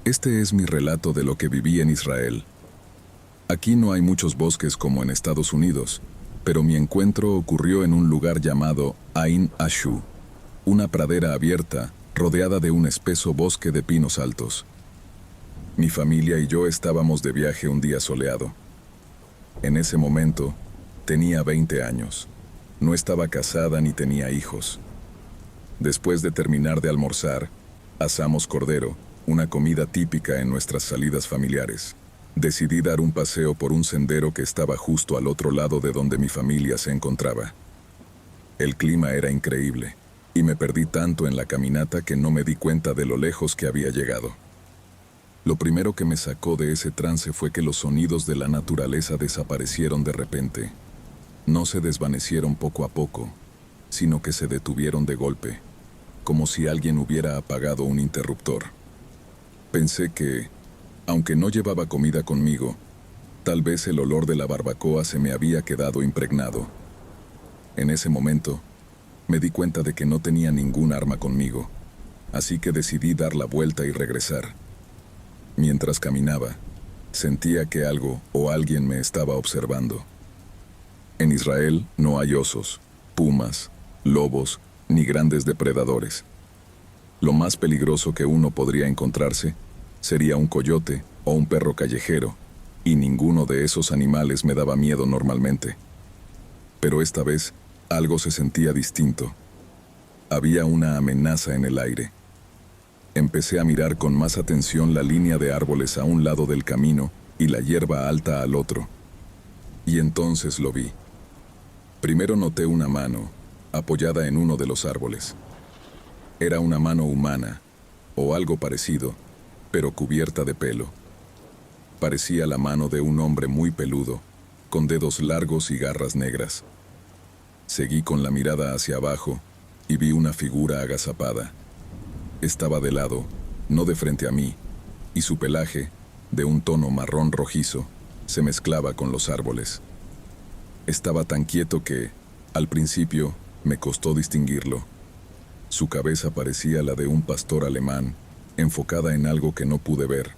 Este es mi relato de lo que viví en Israel. Aquí no hay muchos bosques como en Estados Unidos, pero mi encuentro ocurrió en un lugar llamado Ain Ashu, una pradera abierta rodeada de un espeso bosque de pinos altos. Mi familia y yo estábamos de viaje un día soleado. En ese momento, tenía 20 años. No estaba casada ni tenía hijos. Después de terminar de almorzar, asamos cordero, una comida típica en nuestras salidas familiares. Decidí dar un paseo por un sendero que estaba justo al otro lado de donde mi familia se encontraba. El clima era increíble, y me perdí tanto en la caminata que no me di cuenta de lo lejos que había llegado. Lo primero que me sacó de ese trance fue que los sonidos de la naturaleza desaparecieron de repente. No se desvanecieron poco a poco, sino que se detuvieron de golpe, como si alguien hubiera apagado un interruptor. Pensé que, aunque no llevaba comida conmigo, tal vez el olor de la barbacoa se me había quedado impregnado. En ese momento, me di cuenta de que no tenía ningún arma conmigo, así que decidí dar la vuelta y regresar. Mientras caminaba, sentía que algo o alguien me estaba observando. En Israel no hay osos, pumas, lobos, ni grandes depredadores. Lo más peligroso que uno podría encontrarse sería un coyote o un perro callejero, y ninguno de esos animales me daba miedo normalmente. Pero esta vez, algo se sentía distinto. Había una amenaza en el aire. Empecé a mirar con más atención la línea de árboles a un lado del camino y la hierba alta al otro. Y entonces lo vi. Primero noté una mano, apoyada en uno de los árboles. Era una mano humana, o algo parecido, pero cubierta de pelo. Parecía la mano de un hombre muy peludo, con dedos largos y garras negras. Seguí con la mirada hacia abajo y vi una figura agazapada. Estaba de lado, no de frente a mí, y su pelaje, de un tono marrón rojizo, se mezclaba con los árboles. Estaba tan quieto que, al principio, me costó distinguirlo. Su cabeza parecía la de un pastor alemán, enfocada en algo que no pude ver.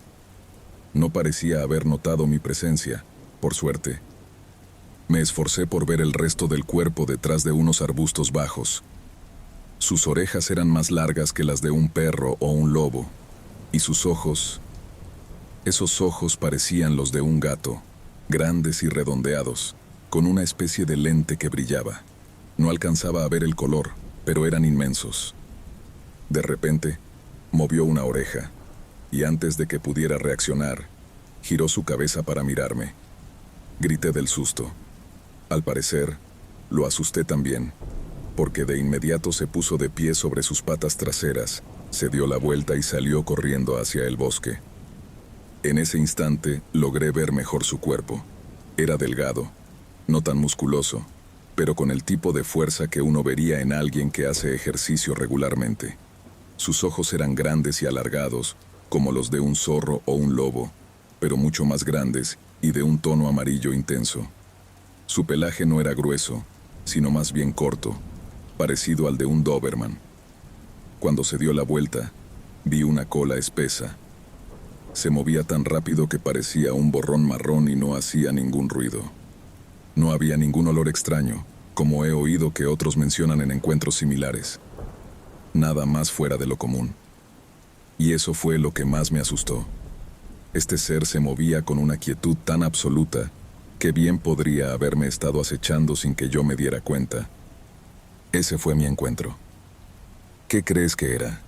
No parecía haber notado mi presencia, por suerte. Me esforcé por ver el resto del cuerpo detrás de unos arbustos bajos. Sus orejas eran más largas que las de un perro o un lobo, y sus ojos... Esos ojos parecían los de un gato, grandes y redondeados, con una especie de lente que brillaba. No alcanzaba a ver el color, pero eran inmensos. De repente, movió una oreja, y antes de que pudiera reaccionar, giró su cabeza para mirarme. Grité del susto. Al parecer, lo asusté también, porque de inmediato se puso de pie sobre sus patas traseras, se dio la vuelta y salió corriendo hacia el bosque. En ese instante, logré ver mejor su cuerpo. Era delgado, no tan musculoso, pero con el tipo de fuerza que uno vería en alguien que hace ejercicio regularmente. Sus ojos eran grandes y alargados, como los de un zorro o un lobo, pero mucho más grandes y de un tono amarillo intenso. Su pelaje no era grueso, sino más bien corto, parecido al de un Doberman. Cuando se dio la vuelta, vi una cola espesa. Se movía tan rápido que parecía un borrón marrón y no hacía ningún ruido. No había ningún olor extraño, como he oído que otros mencionan en encuentros similares. Nada más fuera de lo común. Y eso fue lo que más me asustó. Este ser se movía con una quietud tan absoluta que bien podría haberme estado acechando sin que yo me diera cuenta. Ese fue mi encuentro. ¿Qué crees que era?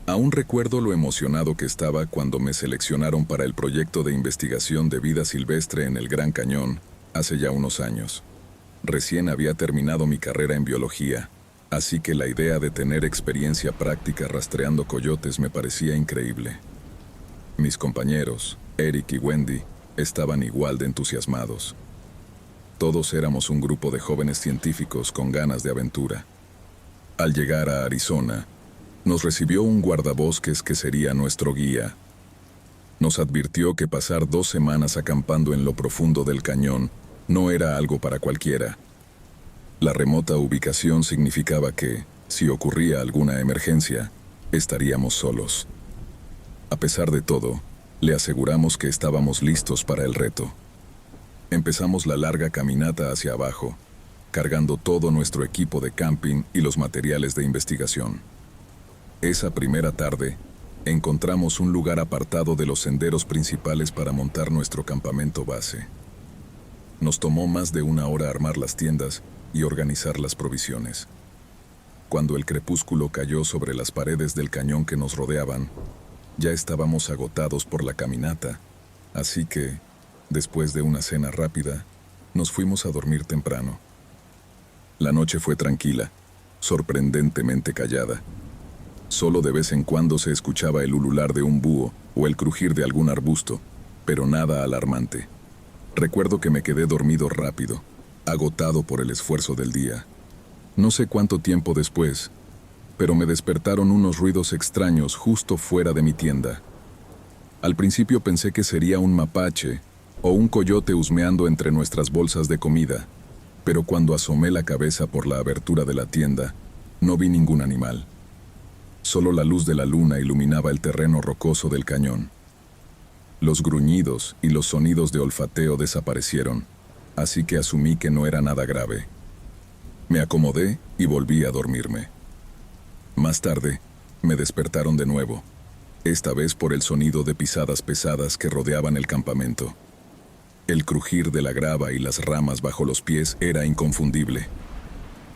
Aún recuerdo lo emocionado que estaba cuando me seleccionaron para el proyecto de investigación de vida silvestre en el Gran Cañón, hace ya unos años. Recién había terminado mi carrera en biología, así que la idea de tener experiencia práctica rastreando coyotes me parecía increíble. Mis compañeros, Eric y Wendy, estaban igual de entusiasmados. Todos éramos un grupo de jóvenes científicos con ganas de aventura. Al llegar a Arizona, nos recibió un guardabosques que sería nuestro guía. Nos advirtió que pasar 2 semanas acampando en lo profundo del cañón no era algo para cualquiera. La remota ubicación significaba que, si ocurría alguna emergencia, estaríamos solos. A pesar de todo, le aseguramos que estábamos listos para el reto. Empezamos la larga caminata hacia abajo, cargando todo nuestro equipo de camping y los materiales de investigación. Esa primera tarde, encontramos un lugar apartado de los senderos principales para montar nuestro campamento base. Nos tomó más de una hora armar las tiendas y organizar las provisiones. Cuando el crepúsculo cayó sobre las paredes del cañón que nos rodeaban, ya estábamos agotados por la caminata, así que, después de una cena rápida, nos fuimos a dormir temprano. La noche fue tranquila, sorprendentemente callada. Solo de vez en cuando se escuchaba el ulular de un búho o el crujir de algún arbusto, pero nada alarmante. Recuerdo que me quedé dormido rápido, agotado por el esfuerzo del día. No sé cuánto tiempo después, pero me despertaron unos ruidos extraños justo fuera de mi tienda. Al principio pensé que sería un mapache o un coyote husmeando entre nuestras bolsas de comida, pero cuando asomé la cabeza por la abertura de la tienda, no vi ningún animal. Solo la luz de la luna iluminaba el terreno rocoso del cañón. Los gruñidos y los sonidos de olfateo desaparecieron, así que asumí que no era nada grave. Me acomodé y volví a dormirme. Más tarde, me despertaron de nuevo, esta vez por el sonido de pisadas pesadas que rodeaban el campamento. El crujir de la grava y las ramas bajo los pies era inconfundible.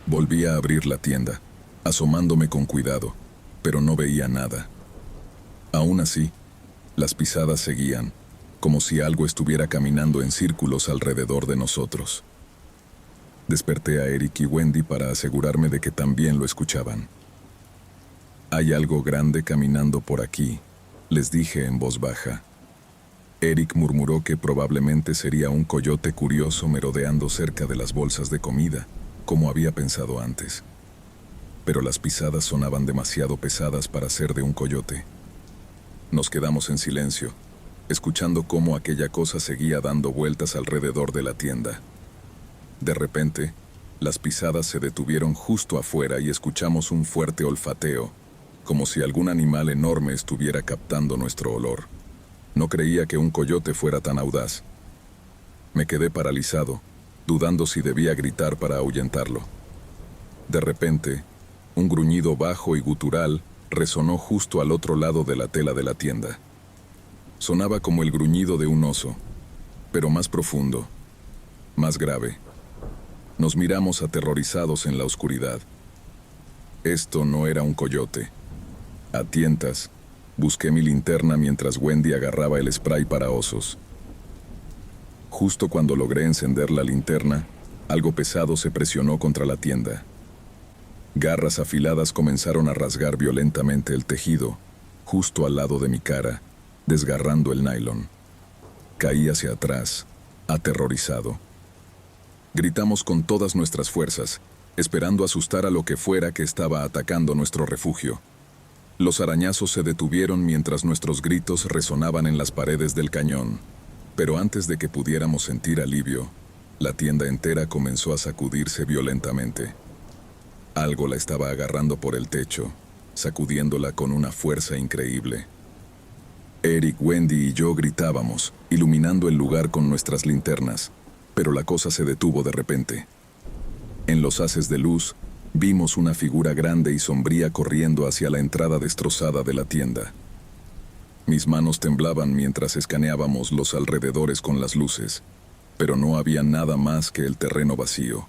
Volví a abrir la tienda, asomándome con cuidado, pero no veía nada. Aún así, las pisadas seguían, como si algo estuviera caminando en círculos alrededor de nosotros. Desperté a Eric y Wendy para asegurarme de que también lo escuchaban. «Hay algo grande caminando por aquí», les dije en voz baja. Eric murmuró que probablemente sería un coyote curioso merodeando cerca de las bolsas de comida, como había pensado antes. Pero las pisadas sonaban demasiado pesadas para ser de un coyote. Nos quedamos en silencio, escuchando cómo aquella cosa seguía dando vueltas alrededor de la tienda. De repente, las pisadas se detuvieron justo afuera y escuchamos un fuerte olfateo, como si algún animal enorme estuviera captando nuestro olor. No creía que un coyote fuera tan audaz. Me quedé paralizado, dudando si debía gritar para ahuyentarlo. De repente, un gruñido bajo y gutural resonó justo al otro lado de la tela de la tienda. Sonaba como el gruñido de un oso, pero más profundo, más grave. Nos miramos aterrorizados en la oscuridad. Esto no era un coyote. A tientas, busqué mi linterna mientras Wendy agarraba el spray para osos. Justo cuando logré encender la linterna, algo pesado se presionó contra la tienda. Garras afiladas comenzaron a rasgar violentamente el tejido, justo al lado de mi cara, desgarrando el nylon. Caí hacia atrás, aterrorizado. Gritamos con todas nuestras fuerzas, esperando asustar a lo que fuera que estaba atacando nuestro refugio. Los arañazos se detuvieron mientras nuestros gritos resonaban en las paredes del cañón, pero antes de que pudiéramos sentir alivio, la tienda entera comenzó a sacudirse violentamente. Algo la estaba agarrando por el techo, sacudiéndola con una fuerza increíble. Eric, Wendy y yo gritábamos, iluminando el lugar con nuestras linternas, pero la cosa se detuvo de repente. En los haces de luz, vimos una figura grande y sombría corriendo hacia la entrada destrozada de la tienda. Mis manos temblaban mientras escaneábamos los alrededores con las luces, pero no había nada más que el terreno vacío.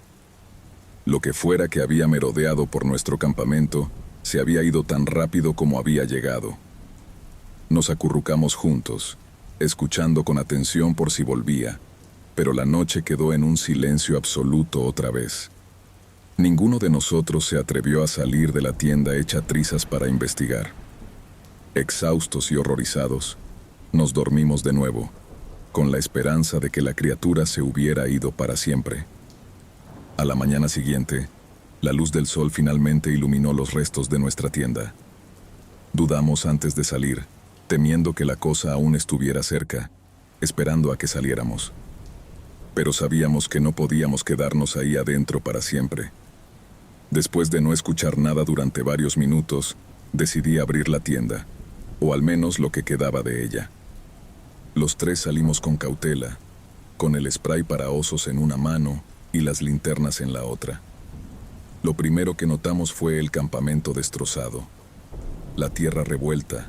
Lo que fuera que había merodeado por nuestro campamento se había ido tan rápido como había llegado. Nos acurrucamos juntos, escuchando con atención por si volvía, pero la noche quedó en un silencio absoluto otra vez. Ninguno de nosotros se atrevió a salir de la tienda hecha trizas para investigar. Exhaustos y horrorizados, nos dormimos de nuevo, con la esperanza de que la criatura se hubiera ido para siempre. A la mañana siguiente, la luz del sol finalmente iluminó los restos de nuestra tienda. Dudamos antes de salir, temiendo que la cosa aún estuviera cerca, esperando a que saliéramos. pero sabíamos que no podíamos quedarnos ahí adentro para siempre. Después de no escuchar nada durante varios minutos, decidí abrir la tienda, o al menos lo que quedaba de ella. Los tres salimos con cautela, con el spray para osos en una mano y las linternas en la otra. Lo primero que notamos fue el campamento destrozado, la tierra revuelta,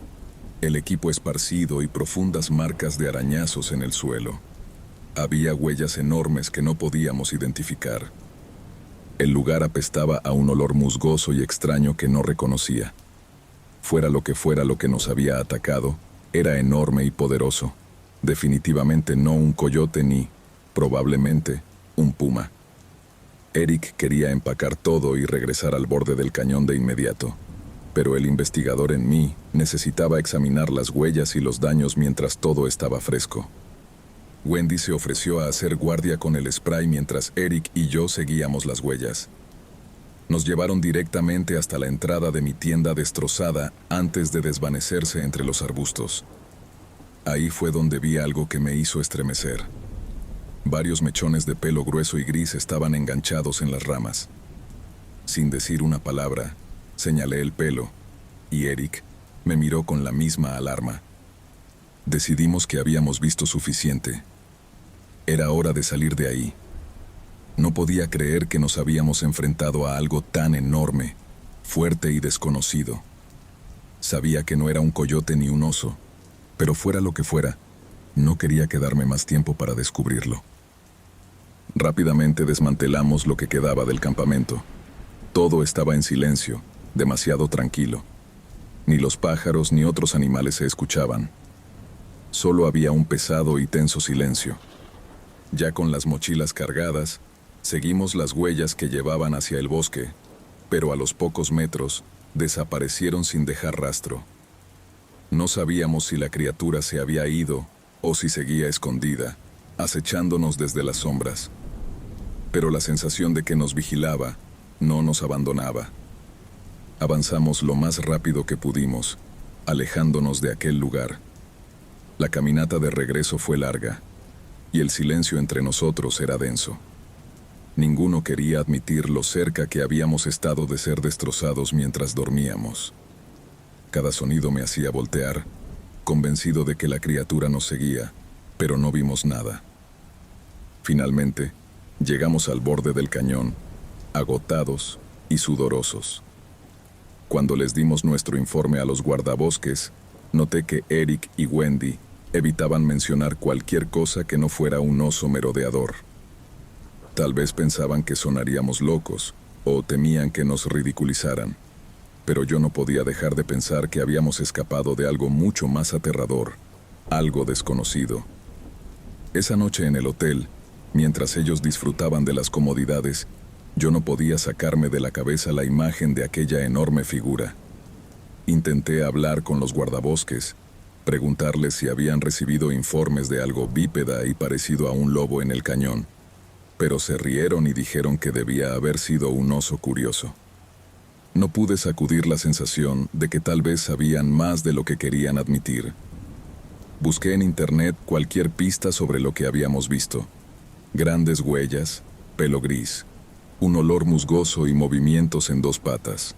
el equipo esparcido y profundas marcas de arañazos en el suelo. Había huellas enormes que no podíamos identificar. El lugar apestaba a un olor musgoso y extraño que no reconocía. Fuera lo que nos había atacado, era enorme y poderoso. Definitivamente no un coyote ni, probablemente, un puma. Eric quería empacar todo y regresar al borde del cañón de inmediato, pero el investigador en mí necesitaba examinar las huellas y los daños mientras todo estaba fresco. Wendy se ofreció a hacer guardia con el spray mientras Eric y yo seguíamos las huellas. Nos llevaron directamente hasta la entrada de mi tienda destrozada antes de desvanecerse entre los arbustos. Ahí fue donde vi algo que me hizo estremecer. Varios mechones de pelo grueso y gris estaban enganchados en las ramas. Sin decir una palabra, señalé el pelo, y Eric me miró con la misma alarma. Decidimos que habíamos visto suficiente. Era hora de salir de ahí. No podía creer que nos habíamos enfrentado a algo tan enorme, fuerte y desconocido. Sabía que no era un coyote ni un oso, pero fuera lo que fuera, no quería quedarme más tiempo para descubrirlo. Rápidamente desmantelamos lo que quedaba del campamento. Todo estaba en silencio, demasiado tranquilo. Ni los pájaros ni otros animales se escuchaban. Solo había un pesado y tenso silencio. Ya con las mochilas cargadas, seguimos las huellas que llevaban hacia el bosque, pero a los pocos metros desaparecieron sin dejar rastro. No sabíamos si la criatura se había ido o si seguía escondida, acechándonos desde las sombras. Pero la sensación de que nos vigilaba no nos abandonaba. Avanzamos lo más rápido que pudimos, alejándonos de aquel lugar. La caminata de regreso fue larga, y el silencio entre nosotros era denso. Ninguno quería admitir lo cerca que habíamos estado de ser destrozados mientras dormíamos. Cada sonido me hacía voltear, convencido de que la criatura nos seguía, pero no vimos nada. Finalmente, llegamos al borde del cañón, agotados y sudorosos. Cuando les dimos nuestro informe a los guardabosques, noté que Eric y Wendy evitaban mencionar cualquier cosa que no fuera un oso merodeador. Tal vez pensaban que sonaríamos locos o temían que nos ridiculizaran, pero yo no podía dejar de pensar que habíamos escapado de algo mucho más aterrador, algo desconocido. Esa noche en el hotel, mientras ellos disfrutaban de las comodidades, yo no podía sacarme de la cabeza la imagen de aquella enorme figura. Intenté hablar con los guardabosques, preguntarles si habían recibido informes de algo bípeda y parecido a un lobo en el cañón, pero se rieron y dijeron que debía haber sido un oso curioso. No pude sacudir la sensación de que tal vez sabían más de lo que querían admitir. Busqué en internet cualquier pista sobre lo que habíamos visto. Grandes huellas, pelo gris, un olor musgoso y movimientos en dos patas.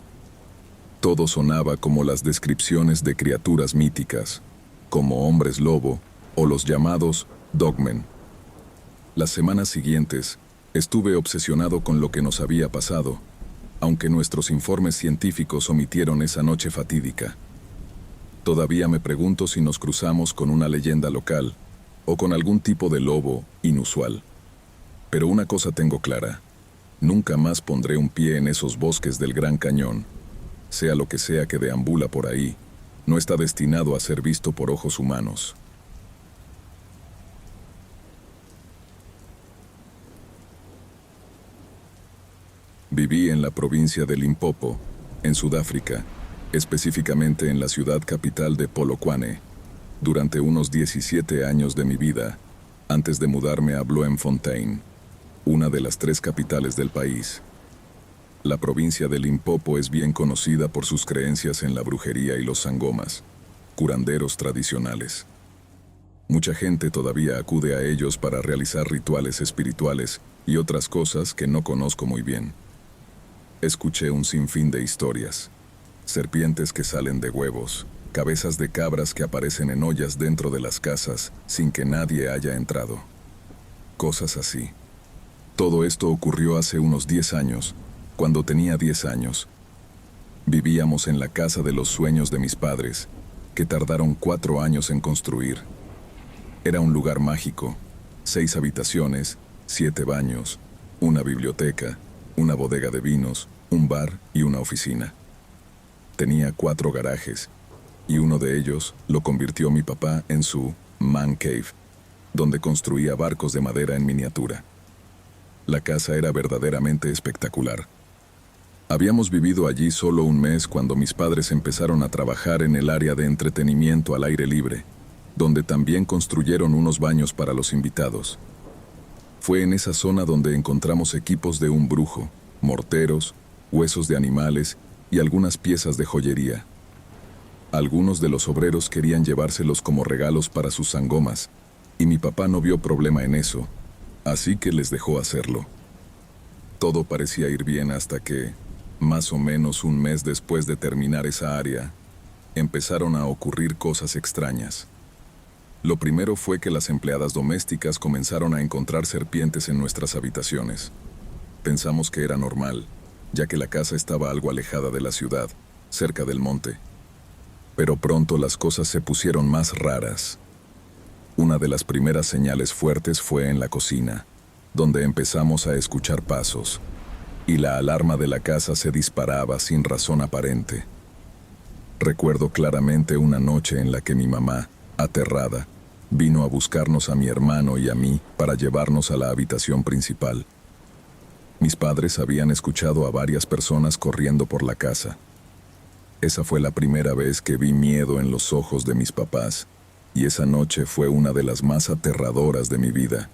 Todo sonaba como las descripciones de criaturas míticas, como hombres lobo o los llamados dogmen. Las semanas siguientes estuve obsesionado con lo que nos había pasado, aunque nuestros informes científicos omitieron esa noche fatídica. Todavía me pregunto si nos cruzamos con una leyenda local o con algún tipo de lobo inusual. Pero una cosa tengo clara: nunca más pondré un pie en esos bosques del Gran Cañón. Sea lo que sea que deambula por ahí, no está destinado a ser visto por ojos humanos. Viví en la provincia de Limpopo, en Sudáfrica, específicamente en la ciudad capital de Polokwane, durante unos 17 años de mi vida, antes de mudarme a Bloemfontein, una de las 3 capitales del país. La provincia de Limpopo es bien conocida por sus creencias en la brujería y los sangomas, curanderos tradicionales. Mucha gente todavía acude a ellos para realizar rituales espirituales y otras cosas que no conozco muy bien. Escuché un sinfín de historias. Serpientes que salen de huevos, cabezas de cabras que aparecen en ollas dentro de las casas sin que nadie haya entrado. Cosas así. Todo esto ocurrió hace unos 10 años, cuando tenía 10 años. Vivíamos en la casa de los sueños de mis padres, que tardaron 4 años en construir. Era un lugar mágico, 6 habitaciones, 7 baños, una biblioteca, una bodega de vinos, un bar y una oficina. Tenía 4 garajes, y uno de ellos lo convirtió mi papá en su man cave, donde construía barcos de madera en miniatura. La casa era verdaderamente espectacular. Habíamos vivido allí solo un mes cuando mis padres empezaron a trabajar en el área de entretenimiento al aire libre, donde también construyeron unos baños para los invitados. Fue en esa zona donde encontramos equipos de un brujo, morteros, huesos de animales y algunas piezas de joyería. Algunos de los obreros querían llevárselos como regalos para sus sangomas, y mi papá no vio problema en eso, así que les dejó hacerlo. Todo parecía ir bien hasta que, más o menos un mes después de terminar esa área, empezaron a ocurrir cosas extrañas. Lo primero fue que las empleadas domésticas comenzaron a encontrar serpientes en nuestras habitaciones. Pensamos que era normal, ya que la casa estaba algo alejada de la ciudad, cerca del monte. Pero pronto las cosas se pusieron más raras. Una de las primeras señales fuertes fue en la cocina, donde empezamos a escuchar pasos, y la alarma de la casa se disparaba sin razón aparente. Recuerdo claramente una noche en la que mi mamá, aterrada, vino a buscarnos a mi hermano y a mí para llevarnos a la habitación principal. Mis padres habían escuchado a varias personas corriendo por la casa. Esa fue la primera vez que vi miedo en los ojos de mis papás, y esa noche fue una de las más aterradoras de mi vida.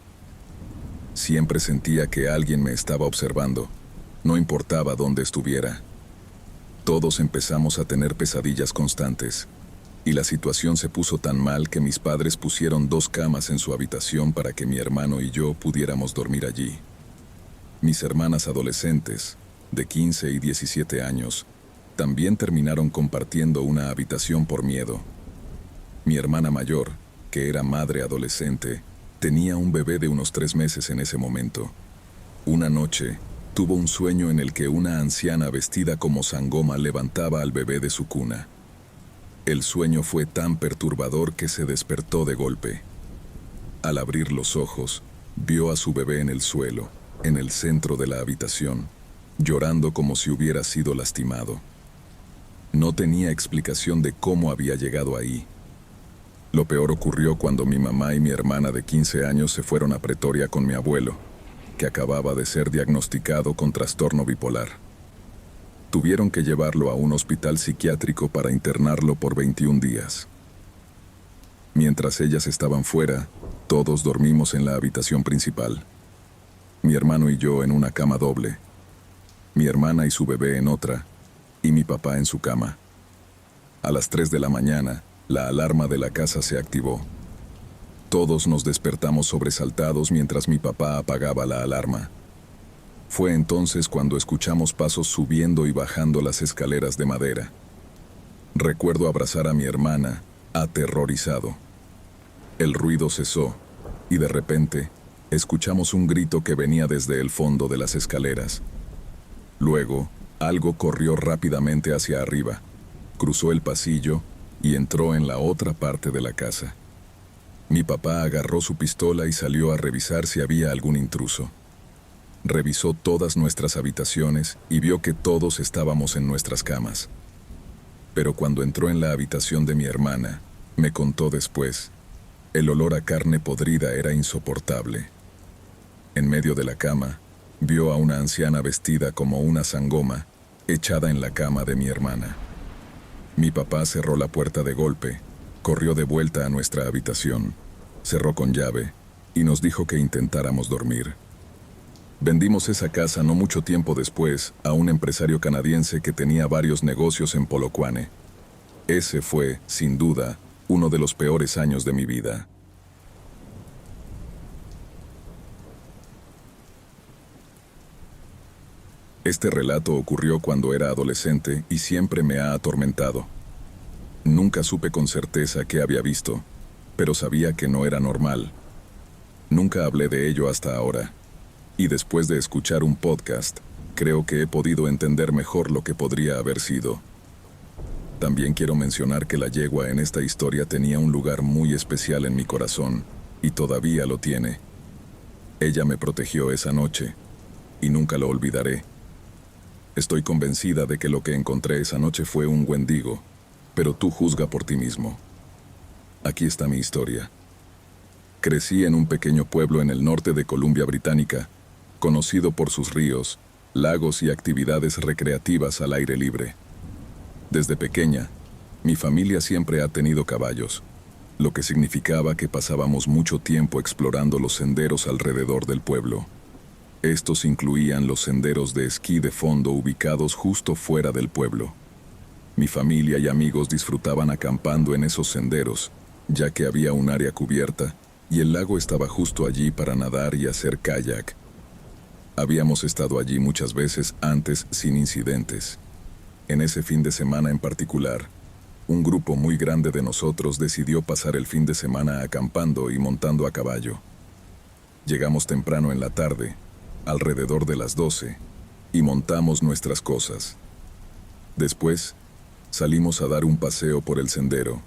Siempre sentía que alguien me estaba observando, no importaba dónde estuviera. Todos empezamos a tener pesadillas constantes, y la situación se puso tan mal que mis padres pusieron 2 camas en su habitación para que mi hermano y yo pudiéramos dormir allí. Mis hermanas adolescentes, de 15 y 17 años, también terminaron compartiendo una habitación por miedo. Mi hermana mayor, que era madre adolescente, tenía un bebé de unos 3 meses en ese momento. Una noche, tuvo un sueño en el que una anciana vestida como sangoma levantaba al bebé de su cuna. El sueño fue tan perturbador que se despertó de golpe. Al abrir los ojos, vio a su bebé en el suelo, en el centro de la habitación, llorando como si hubiera sido lastimado. No tenía explicación de cómo había llegado ahí. Lo peor ocurrió cuando mi mamá y mi hermana de 15 años se fueron a Pretoria con mi abuelo, que acababa de ser diagnosticado con trastorno bipolar. Tuvieron que llevarlo a un hospital psiquiátrico para internarlo por 21 días. Mientras ellas estaban fuera, todos dormimos en la habitación principal. Mi hermano y yo en una cama doble, mi hermana y su bebé en otra, y mi papá en su cama. A las 3 de la mañana, la alarma de la casa se activó. Todos nos despertamos sobresaltados mientras mi papá apagaba la alarma. Fue entonces cuando escuchamos pasos subiendo y bajando las escaleras de madera. Recuerdo abrazar a mi hermana, aterrorizado. El ruido cesó, y de repente, escuchamos un grito que venía desde el fondo de las escaleras. Luego, algo corrió rápidamente hacia arriba, cruzó el pasillo y entró en la otra parte de la casa. Mi papá agarró su pistola y salió a revisar si había algún intruso. Revisó todas nuestras habitaciones y vio que todos estábamos en nuestras camas. Pero cuando entró en la habitación de mi hermana, me contó después, el olor a carne podrida era insoportable. En medio de la cama, vio a una anciana vestida como una sangoma, echada en la cama de mi hermana. Mi papá cerró la puerta de golpe, corrió de vuelta a nuestra habitación, cerró con llave y nos dijo que intentáramos dormir. Vendimos esa casa no mucho tiempo después a un empresario canadiense que tenía varios negocios en Polokwane. Ese fue, sin duda, uno de los peores años de mi vida. Este relato ocurrió cuando era adolescente y siempre me ha atormentado. Nunca supe con certeza qué había visto, pero sabía que no era normal. Nunca hablé de ello hasta ahora, y después de escuchar un podcast, creo que he podido entender mejor lo que podría haber sido. También quiero mencionar que la yegua en esta historia tenía un lugar muy especial en mi corazón, y todavía lo tiene. Ella me protegió esa noche, y nunca lo olvidaré. Estoy convencida de que lo que encontré esa noche fue un wendigo, pero tú juzga por ti mismo. Aquí está mi historia. Crecí en un pequeño pueblo en el norte de Columbia Británica, conocido por sus ríos, lagos y actividades recreativas al aire libre. Desde pequeña, mi familia siempre ha tenido caballos, lo que significaba que pasábamos mucho tiempo explorando los senderos alrededor del pueblo. Estos incluían los senderos de esquí de fondo ubicados justo fuera del pueblo. Mi familia y amigos disfrutaban acampando en esos senderos, ya que había un área cubierta y el lago estaba justo allí para nadar y hacer kayak. Habíamos estado allí muchas veces antes sin incidentes. En ese fin de semana en particular, un grupo muy grande de nosotros decidió pasar el fin de semana acampando y montando a caballo. Llegamos temprano en la tarde, alrededor de las 12, y montamos nuestras cosas. Después, salimos a dar un paseo por el sendero.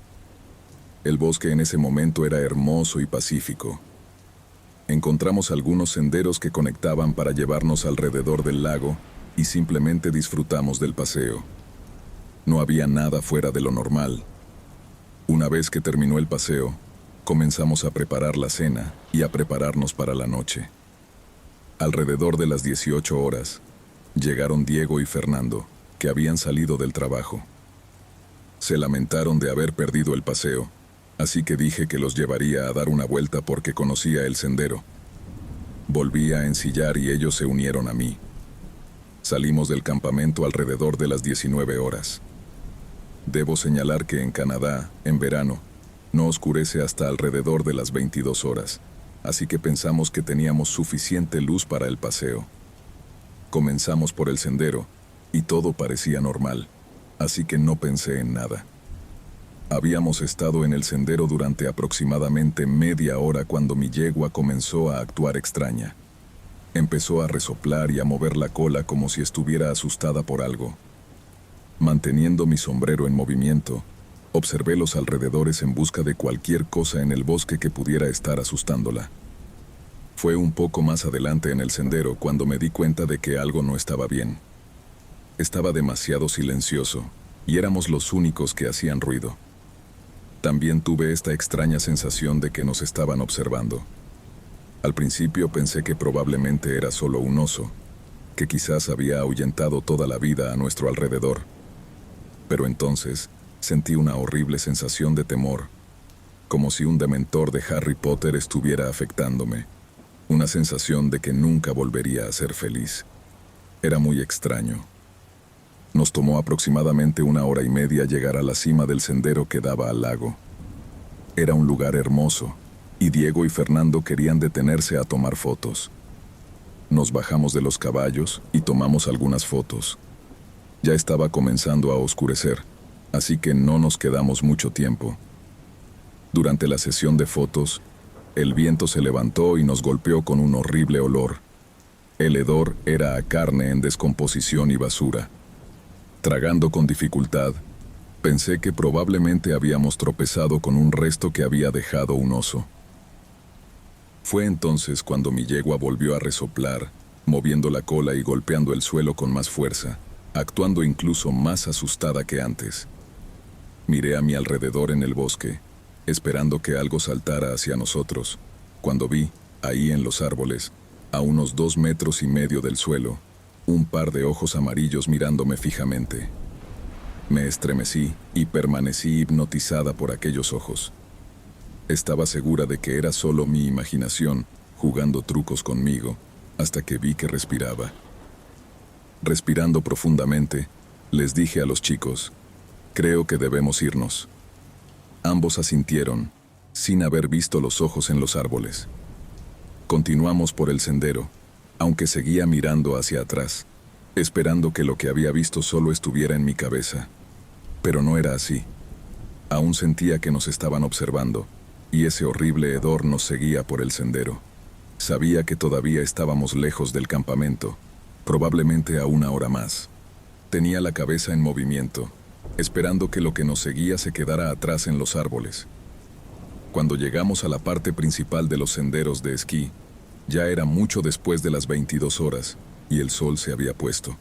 El bosque en ese momento era hermoso y pacífico. Encontramos algunos senderos que conectaban para llevarnos alrededor del lago y simplemente disfrutamos del paseo. No había nada fuera de lo normal. Una vez que terminó el paseo, comenzamos a preparar la cena y a prepararnos para la noche. Alrededor de las 18 horas, llegaron Diego y Fernando, que habían salido del trabajo. Se lamentaron de haber perdido el paseo, así que dije que los llevaría a dar una vuelta porque conocía el sendero. Volví a ensillar y ellos se unieron a mí. Salimos del campamento alrededor de las 19 horas. Debo señalar que en Canadá, en verano, no oscurece hasta alrededor de las 22 horas. Así que pensamos que teníamos suficiente luz para el paseo. Comenzamos por el sendero, y todo parecía normal, así que no pensé en nada. Habíamos estado en el sendero durante aproximadamente media hora cuando mi yegua comenzó a actuar extraña. Empezó a resoplar y a mover la cola como si estuviera asustada por algo. Manteniendo mi sombrero en movimiento, observé los alrededores en busca de cualquier cosa en el bosque que pudiera estar asustándola. Fue un poco más adelante en el sendero cuando me di cuenta de que algo no estaba bien. Estaba demasiado silencioso, y éramos los únicos que hacían ruido. También tuve esta extraña sensación de que nos estaban observando. Al principio pensé que probablemente era solo un oso, que quizás había ahuyentado toda la vida a nuestro alrededor. Pero entonces sentí una horrible sensación de temor, como si un dementor de Harry Potter estuviera afectándome. Una sensación de que nunca volvería a ser feliz. Era muy extraño. Nos tomó aproximadamente 1 hora y media llegar a la cima del sendero que daba al lago. Era un lugar hermoso, y Diego y Fernando querían detenerse a tomar fotos. Nos bajamos de los caballos y tomamos algunas fotos. Ya estaba comenzando a oscurecer, así que no nos quedamos mucho tiempo. Durante la sesión de fotos, el viento se levantó y nos golpeó con un horrible olor. El hedor era a carne en descomposición y basura. Tragando con dificultad, pensé que probablemente habíamos tropezado con un resto que había dejado un oso. Fue entonces cuando mi yegua volvió a resoplar, moviendo la cola y golpeando el suelo con más fuerza, actuando incluso más asustada que antes. Miré a mi alrededor en el bosque, esperando que algo saltara hacia nosotros, cuando vi, ahí en los árboles, a unos 2,5 metros del suelo, un par de ojos amarillos mirándome fijamente. Me estremecí y permanecí hipnotizada por aquellos ojos. Estaba segura de que era solo mi imaginación, jugando trucos conmigo, hasta que vi que respiraba. Respirando profundamente, les dije a los chicos, «Creo que debemos irnos». Ambos asintieron, sin haber visto los ojos en los árboles. Continuamos por el sendero, aunque seguía mirando hacia atrás. esperando que lo que había visto solo estuviera en mi cabeza. Pero no era así. Aún sentía que nos estaban observando, y ese horrible hedor nos seguía por el sendero. Sabía que todavía estábamos lejos del campamento, probablemente a 1 hora más. Tenía la cabeza en movimiento, esperando que lo que nos seguía se quedara atrás en los árboles. Cuando llegamos a la parte principal de los senderos de esquí, ya era mucho después de las 22 horas, y el sol se había puesto.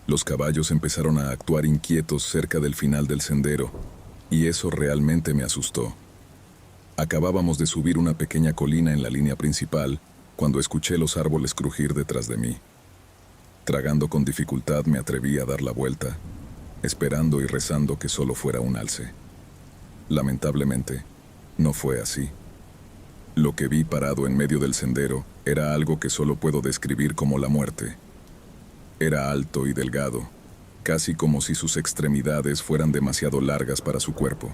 Los caballos empezaron a actuar inquietos cerca del final del sendero, y eso realmente me asustó. Acabábamos de subir una pequeña colina en la línea principal, cuando escuché los árboles crujir detrás de mí. Tragando con dificultad me atreví a dar la vuelta, esperando y rezando que solo fuera un alce. Lamentablemente, no fue así. Lo que vi parado en medio del sendero era algo que solo puedo describir como la muerte. Era alto y delgado, casi como si sus extremidades fueran demasiado largas para su cuerpo.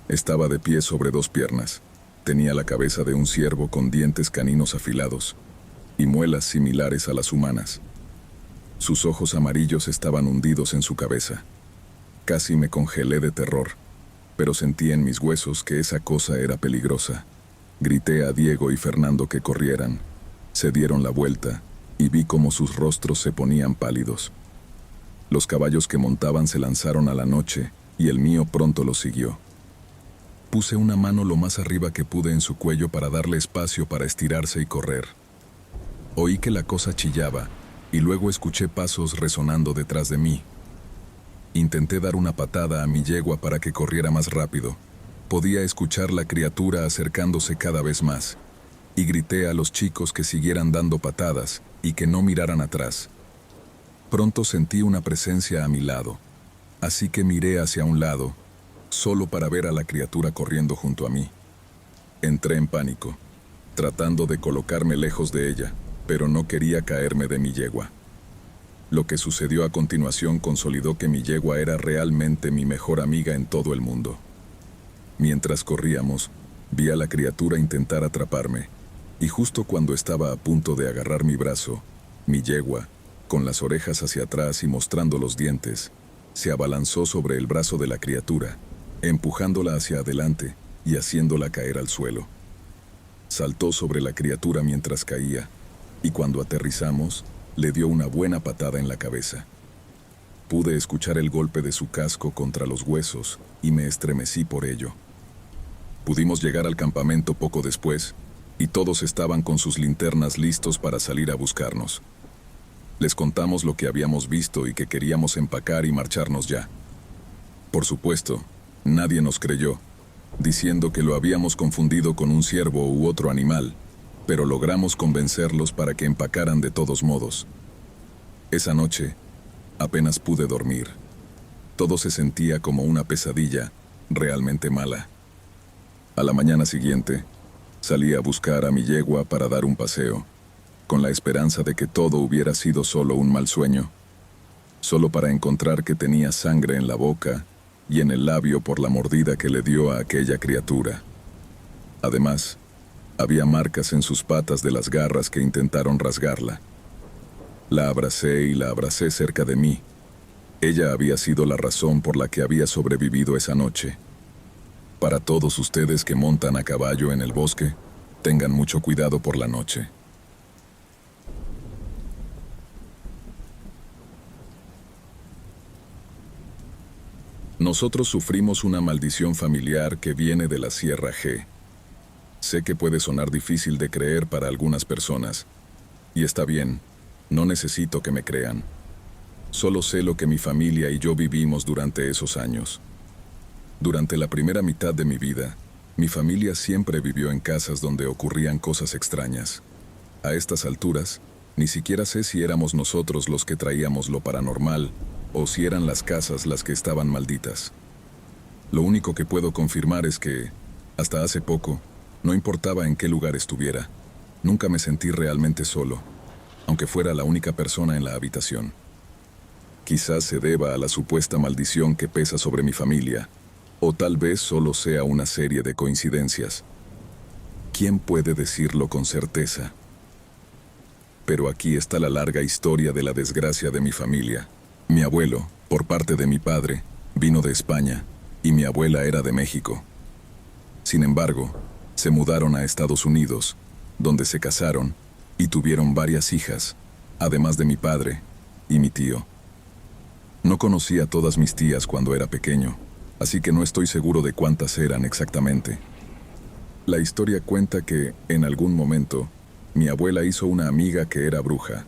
Estaba de pie sobre 2 piernas. Tenía la cabeza de un ciervo con dientes caninos afilados y muelas similares a las humanas. Sus ojos amarillos estaban hundidos en su cabeza. Casi me congelé de terror, pero sentí en mis huesos que esa cosa era peligrosa. Grité a Diego y Fernando que corrieran. Se dieron la vuelta y vi cómo sus rostros se ponían pálidos. Los caballos que montaban se lanzaron a la noche y el mío pronto los siguió. Puse una mano lo más arriba que pude en su cuello para darle espacio para estirarse y correr. Oí que la cosa chillaba y luego escuché pasos resonando detrás de mí. Intenté dar una patada a mi yegua para que corriera más rápido. Podía escuchar la criatura acercándose cada vez más, y grité a los chicos que siguieran dando patadas y que no miraran atrás. Pronto sentí una presencia a mi lado, así que miré hacia un lado, solo para ver a la criatura corriendo junto a mí. Entré en pánico, tratando de colocarme lejos de ella, pero no quería caerme de mi yegua. Lo que sucedió a continuación consolidó que mi yegua era realmente mi mejor amiga en todo el mundo. Mientras corríamos, vi a la criatura intentar atraparme, y justo cuando estaba a punto de agarrar mi brazo, mi yegua, con las orejas hacia atrás y mostrando los dientes, se abalanzó sobre el brazo de la criatura, empujándola hacia adelante y haciéndola caer al suelo. Saltó sobre la criatura mientras caía, y cuando aterrizamos, le dio una buena patada en la cabeza. Pude escuchar el golpe de su casco contra los huesos y me estremecí por ello. Pudimos llegar al campamento poco después, y todos estaban con sus linternas listos para salir a buscarnos. Les contamos lo que habíamos visto y que queríamos empacar y marcharnos ya. Por supuesto, nadie nos creyó, diciendo que lo habíamos confundido con un ciervo u otro animal, pero logramos convencerlos para que empacaran de todos modos. Esa noche, apenas pude dormir. Todo se sentía como una pesadilla, realmente mala. A la mañana siguiente, salí a buscar a mi yegua para dar un paseo, con la esperanza de que todo hubiera sido solo un mal sueño, solo para encontrar que tenía sangre en la boca y en el labio por la mordida que le dio a aquella criatura. Además, había marcas en sus patas de las garras que intentaron rasgarla. La abracé y la abracé cerca de mí. Ella había sido la razón por la que había sobrevivido esa noche. Para todos ustedes que montan a caballo en el bosque, tengan mucho cuidado por la noche. Nosotros sufrimos una maldición familiar que viene de la Sierra G. Sé que puede sonar difícil de creer para algunas personas, y está bien, no necesito que me crean. Solo sé lo que mi familia y yo vivimos durante esos años. Durante la primera mitad de mi vida, mi familia siempre vivió en casas donde ocurrían cosas extrañas. A estas alturas, ni siquiera sé si éramos nosotros los que traíamos lo paranormal o si eran las casas las que estaban malditas. Lo único que puedo confirmar es que, hasta hace poco, no importaba en qué lugar estuviera, nunca me sentí realmente solo, aunque fuera la única persona en la habitación. Quizás se deba a la supuesta maldición que pesa sobre mi familia, o tal vez solo sea una serie de coincidencias. ¿Quién puede decirlo con certeza? Pero aquí está la larga historia de la desgracia de mi familia. Mi abuelo, por parte de mi padre, vino de España, y mi abuela era de México. Sin embargo, se mudaron a Estados Unidos, donde se casaron y tuvieron varias hijas, además de mi padre y mi tío. No conocí a todas mis tías cuando era pequeño, así que no estoy seguro de cuántas eran exactamente. La historia cuenta que, en algún momento, mi abuela hizo una amiga que era bruja,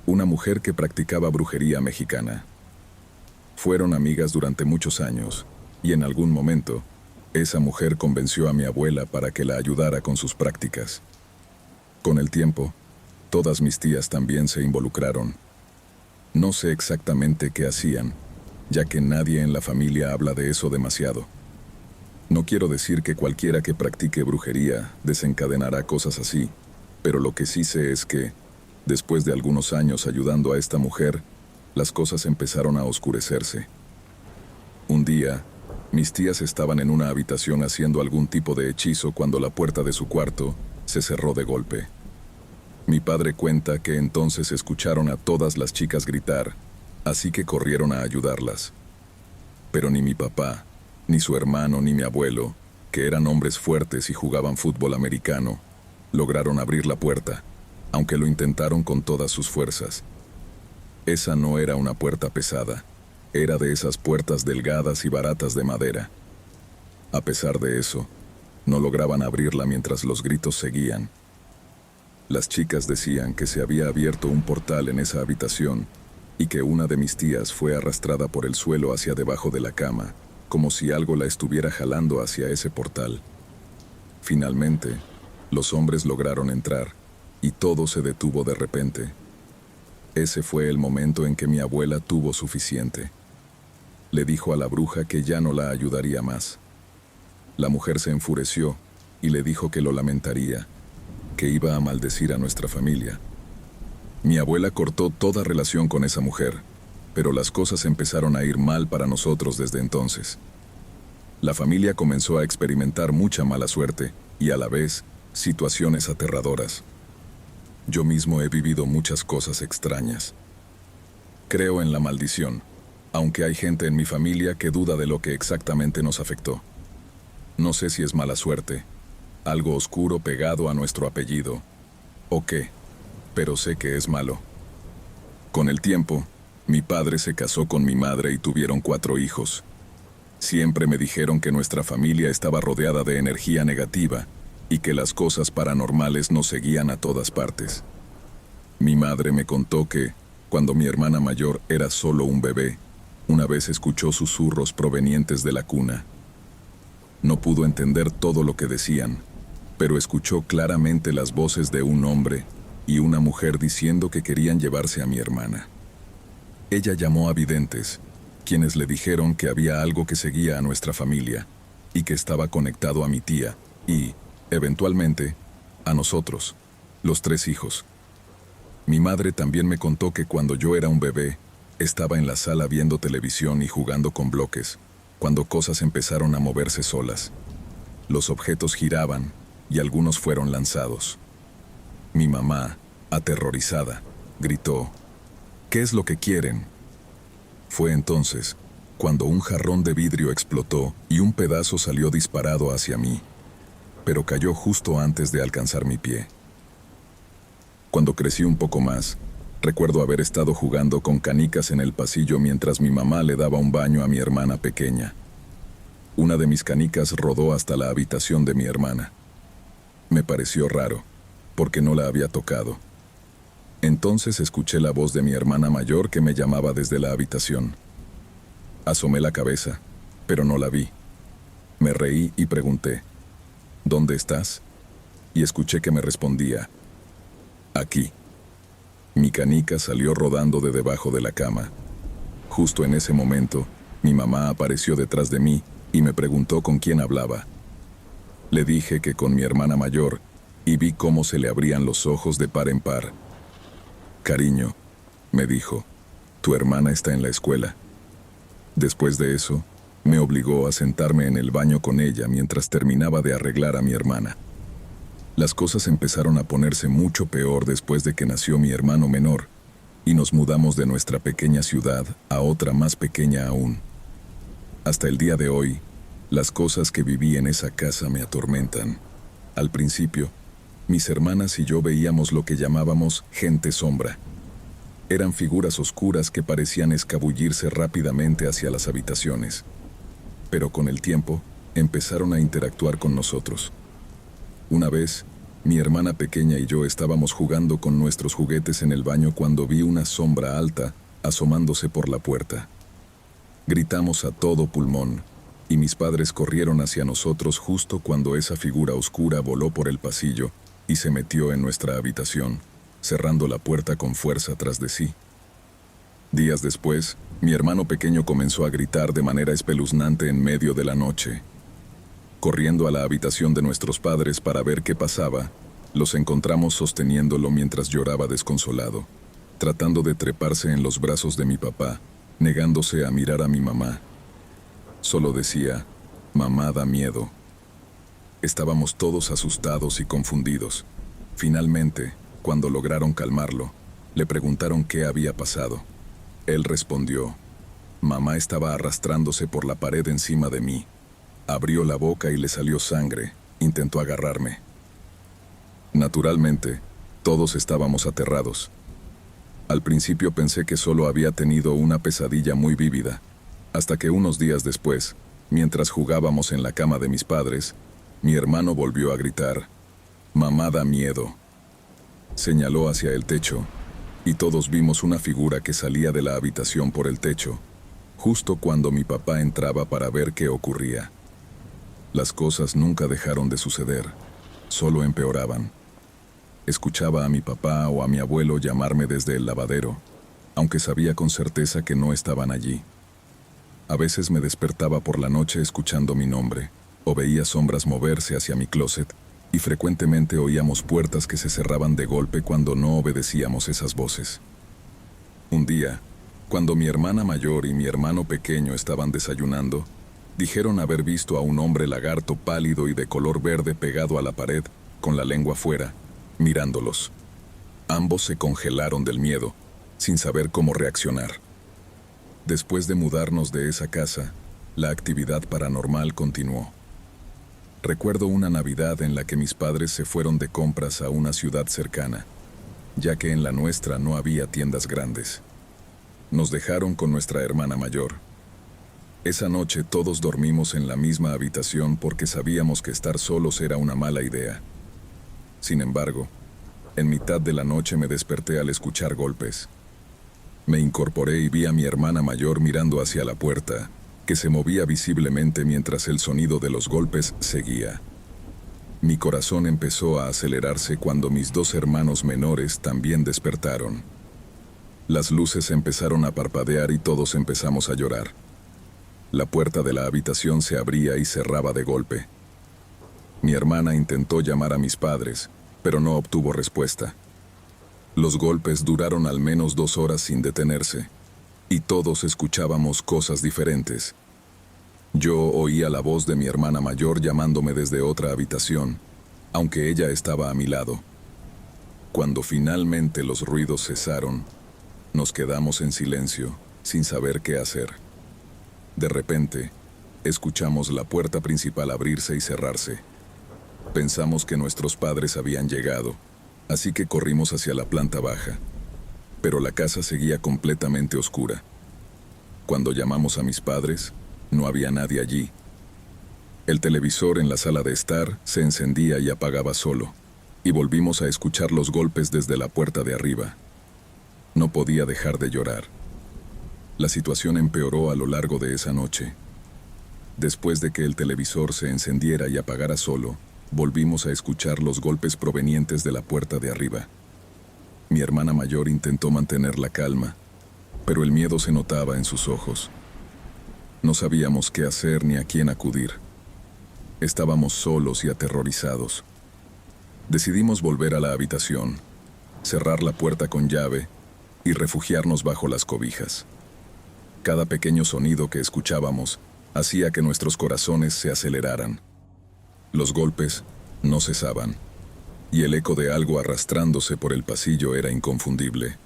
una mujer que practicaba brujería mexicana. Fueron amigas durante muchos años, y en algún momento, esa mujer convenció a mi abuela para que la ayudara con sus prácticas. Con el tiempo, todas mis tías también se involucraron. No sé exactamente qué hacían, ya que nadie en la familia habla de eso demasiado. No quiero decir que cualquiera que practique brujería desencadenará cosas así, pero lo que sí sé es que, después de algunos años ayudando a esta mujer, las cosas empezaron a oscurecerse. Un día, mis tías estaban en una habitación haciendo algún tipo de hechizo cuando la puerta de su cuarto se cerró de golpe. Mi padre cuenta que entonces escucharon a todas las chicas gritar, así que corrieron a ayudarlas. Pero ni mi papá, ni su hermano, ni mi abuelo, que eran hombres fuertes y jugaban fútbol americano, lograron abrir la puerta, aunque lo intentaron con todas sus fuerzas. Esa no era una puerta pesada, era de esas puertas delgadas y baratas de madera. A pesar de eso, no lograban abrirla mientras los gritos seguían. Las chicas decían que se había abierto un portal en esa habitación y que una de mis tías fue arrastrada por el suelo hacia debajo de la cama, como si algo la estuviera jalando hacia ese portal. Finalmente, los hombres lograron entrar y todo se detuvo de repente. Ese fue el momento en que mi abuela tuvo suficiente. Le dijo a la bruja que ya no la ayudaría más. La mujer se enfureció y le dijo que lo lamentaría, que iba a maldecir a nuestra familia. Mi abuela cortó toda relación con esa mujer, pero las cosas empezaron a ir mal para nosotros desde entonces. La familia comenzó a experimentar mucha mala suerte y a la vez situaciones aterradoras. Yo mismo he vivido muchas cosas extrañas. Creo en la maldición, aunque hay gente en mi familia que duda de lo que exactamente nos afectó. No sé si es mala suerte, algo oscuro pegado a nuestro apellido, o qué, pero sé que es malo. Con el tiempo, mi padre se casó con mi madre y tuvieron 4 hijos. Siempre me dijeron que nuestra familia estaba rodeada de energía negativa y que las cosas paranormales nos seguían a todas partes. Mi madre me contó que, cuando mi hermana mayor era solo un bebé, una vez escuchó susurros provenientes de la cuna. No pudo entender todo lo que decían, pero escuchó claramente las voces de un hombre y una mujer diciendo que querían llevarse a mi hermana. Ella llamó a videntes, quienes le dijeron que había algo que seguía a nuestra familia y que estaba conectado a mi tía y, eventualmente, a nosotros, los 3 hijos. Mi madre también me contó que cuando yo era un bebé, estaba en la sala viendo televisión y jugando con bloques, cuando cosas empezaron a moverse solas. Los objetos giraban y algunos fueron lanzados. Mi mamá, aterrorizada, gritó, ¿qué es lo que quieren? Fue entonces cuando un jarrón de vidrio explotó y un pedazo salió disparado hacia mí, pero cayó justo antes de alcanzar mi pie. Cuando crecí un poco más, recuerdo haber estado jugando con canicas en el pasillo mientras mi mamá le daba un baño a mi hermana pequeña. Una de mis canicas rodó hasta la habitación de mi hermana. Me pareció raro, porque no la había tocado. Entonces escuché la voz de mi hermana mayor que me llamaba desde la habitación. Asomé la cabeza, pero no la vi. Me reí y pregunté, ¿dónde estás? Y escuché que me respondía, aquí. Mi canica salió rodando de debajo de la cama. Justo en ese momento, mi mamá apareció detrás de mí y me preguntó con quién hablaba. Le dije que con mi hermana mayor y vi cómo se le abrían los ojos de par en par. Cariño, me dijo, tu hermana está en la escuela. Después de eso, me obligó a sentarme en el baño con ella mientras terminaba de arreglar a mi hermana. Las cosas empezaron a ponerse mucho peor después de que nació mi hermano menor, y nos mudamos de nuestra pequeña ciudad a otra más pequeña aún. Hasta el día de hoy, las cosas que viví en esa casa me atormentan. Al principio, mis hermanas y yo veíamos lo que llamábamos gente sombra. Eran figuras oscuras que parecían escabullirse rápidamente hacia las habitaciones. Pero con el tiempo, empezaron a interactuar con nosotros. Una vez, mi hermana pequeña y yo estábamos jugando con nuestros juguetes en el baño cuando vi una sombra alta asomándose por la puerta. Gritamos a todo pulmón, y mis padres corrieron hacia nosotros justo cuando esa figura oscura voló por el pasillo y se metió en nuestra habitación, cerrando la puerta con fuerza tras de sí. Días después, mi hermano pequeño comenzó a gritar de manera espeluznante en medio de la noche. Corriendo a la habitación de nuestros padres para ver qué pasaba, los encontramos sosteniéndolo mientras lloraba desconsolado, tratando de treparse en los brazos de mi papá, negándose a mirar a mi mamá. Solo decía, «Mamá da miedo». Estábamos todos asustados y confundidos. Finalmente, cuando lograron calmarlo, le preguntaron qué había pasado. Él respondió, «Mamá estaba arrastrándose por la pared encima de mí. Abrió la boca y le salió sangre. Intentó agarrarme». Naturalmente, todos estábamos aterrados. Al principio pensé que solo había tenido una pesadilla muy vívida, hasta que unos días después, mientras jugábamos en la cama de mis padres, mi hermano volvió a gritar, «Mamá da miedo». Señaló hacia el techo, y todos vimos una figura que salía de la habitación por el techo, justo cuando mi papá entraba para ver qué ocurría. Las cosas nunca dejaron de suceder, solo empeoraban. Escuchaba a mi papá o a mi abuelo llamarme desde el lavadero, aunque sabía con certeza que no estaban allí. A veces me despertaba por la noche escuchando mi nombre, o veía sombras moverse hacia mi closet, y frecuentemente oíamos puertas que se cerraban de golpe cuando no obedecíamos esas voces. Un día, cuando mi hermana mayor y mi hermano pequeño estaban desayunando, dijeron haber visto a un hombre lagarto pálido y de color verde pegado a la pared, con la lengua fuera, mirándolos. Ambos se congelaron del miedo, sin saber cómo reaccionar. Después de mudarnos de esa casa, la actividad paranormal continuó. Recuerdo una Navidad en la que mis padres se fueron de compras a una ciudad cercana, ya que en la nuestra no había tiendas grandes. Nos dejaron con nuestra hermana mayor. Esa noche todos dormimos en la misma habitación porque sabíamos que estar solos era una mala idea. Sin embargo, en mitad de la noche me desperté al escuchar golpes. Me incorporé y vi a mi hermana mayor mirando hacia la puerta, que se movía visiblemente mientras el sonido de los golpes seguía. Mi corazón empezó a acelerarse cuando mis dos hermanos menores también despertaron. Las luces empezaron a parpadear y todos empezamos a llorar. La puerta de la habitación se abría y cerraba de golpe. Mi hermana intentó llamar a mis padres, pero no obtuvo respuesta. Los golpes duraron al menos 2 horas sin detenerse, y todos escuchábamos cosas diferentes. Yo oía la voz de mi hermana mayor llamándome desde otra habitación, aunque ella estaba a mi lado. Cuando finalmente los ruidos cesaron, nos quedamos en silencio, sin saber qué hacer. De repente, escuchamos la puerta principal abrirse y cerrarse. Pensamos que nuestros padres habían llegado, así que corrimos hacia la planta baja. Pero la casa seguía completamente oscura. Cuando llamamos a mis padres, no había nadie allí. El televisor en la sala de estar se encendía y apagaba solo, y volvimos a escuchar los golpes desde la puerta de arriba. No podía dejar de llorar. La situación empeoró a lo largo de esa noche. Después de que el televisor se encendiera y apagara solo, volvimos a escuchar los golpes provenientes de la puerta de arriba. Mi hermana mayor intentó mantener la calma, pero el miedo se notaba en sus ojos. No sabíamos qué hacer ni a quién acudir. Estábamos solos y aterrorizados. Decidimos volver a la habitación, cerrar la puerta con llave y refugiarnos bajo las cobijas. Cada pequeño sonido que escuchábamos hacía que nuestros corazones se aceleraran. Los golpes no cesaban, y el eco de algo arrastrándose por el pasillo era inconfundible.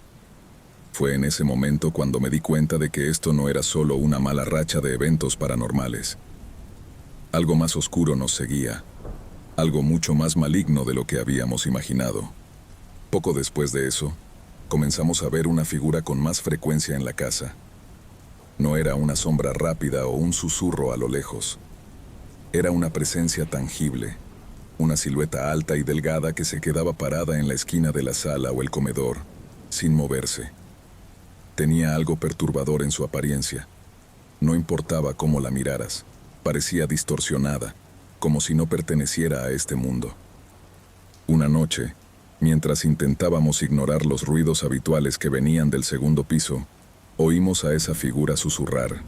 Fue en ese momento cuando me di cuenta de que esto no era solo una mala racha de eventos paranormales. Algo más oscuro nos seguía, algo mucho más maligno de lo que habíamos imaginado. Poco después de eso, comenzamos a ver una figura con más frecuencia en la casa. No era una sombra rápida o un susurro a lo lejos. Era una presencia tangible, una silueta alta y delgada que se quedaba parada en la esquina de la sala o el comedor, sin moverse. Tenía algo perturbador en su apariencia. No importaba cómo la miraras, parecía distorsionada, como si no perteneciera a este mundo. Una noche, mientras intentábamos ignorar los ruidos habituales que venían del segundo piso, oímos a esa figura susurrar.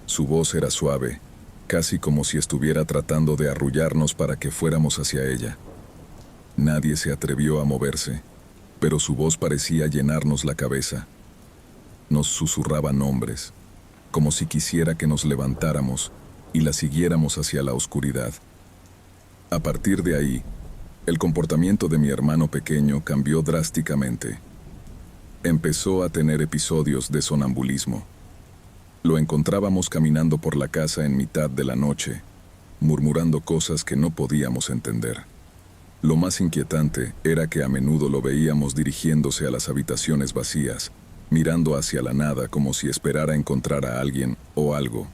Su voz era suave, casi como si estuviera tratando de arrullarnos para que fuéramos hacia ella. Nadie se atrevió a moverse, pero su voz parecía llenarnos la cabeza. Nos susurraba nombres, como si quisiera que nos levantáramos y la siguiéramos hacia la oscuridad. A partir de ahí, el comportamiento de mi hermano pequeño cambió drásticamente. Empezó a tener episodios de sonambulismo. Lo encontrábamos caminando por la casa en mitad de la noche, murmurando cosas que no podíamos entender. Lo más inquietante era que a menudo lo veíamos dirigiéndose a las habitaciones vacías, mirando hacia la nada como si esperara encontrar a alguien o algo.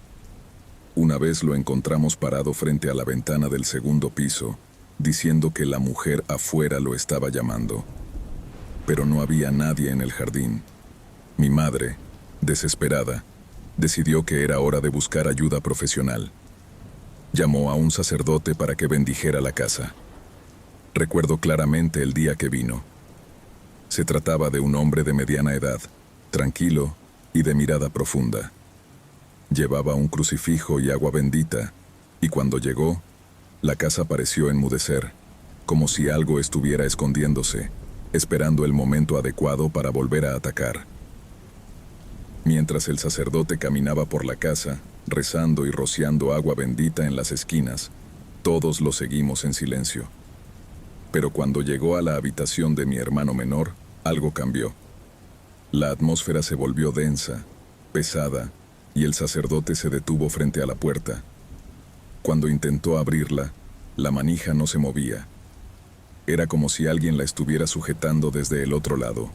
Una vez lo encontramos parado frente a la ventana del segundo piso, diciendo que la mujer afuera lo estaba llamando. Pero no había nadie en el jardín. Mi madre, desesperada, decidió que era hora de buscar ayuda profesional. Llamó a un sacerdote para que bendijera la casa. Recuerdo claramente el día que vino. Se trataba de un hombre de mediana edad, tranquilo y de mirada profunda. Llevaba un crucifijo y agua bendita, y cuando llegó, la casa pareció enmudecer, como si algo estuviera escondiéndose, esperando el momento adecuado para volver a atacar. Mientras el sacerdote caminaba por la casa, rezando y rociando agua bendita en las esquinas, todos lo seguimos en silencio. Pero cuando llegó a la habitación de mi hermano menor, algo cambió. La atmósfera se volvió densa, pesada, y el sacerdote se detuvo frente a la puerta. Cuando intentó abrirla, la manija no se movía. Era como si alguien la estuviera sujetando desde el otro lado.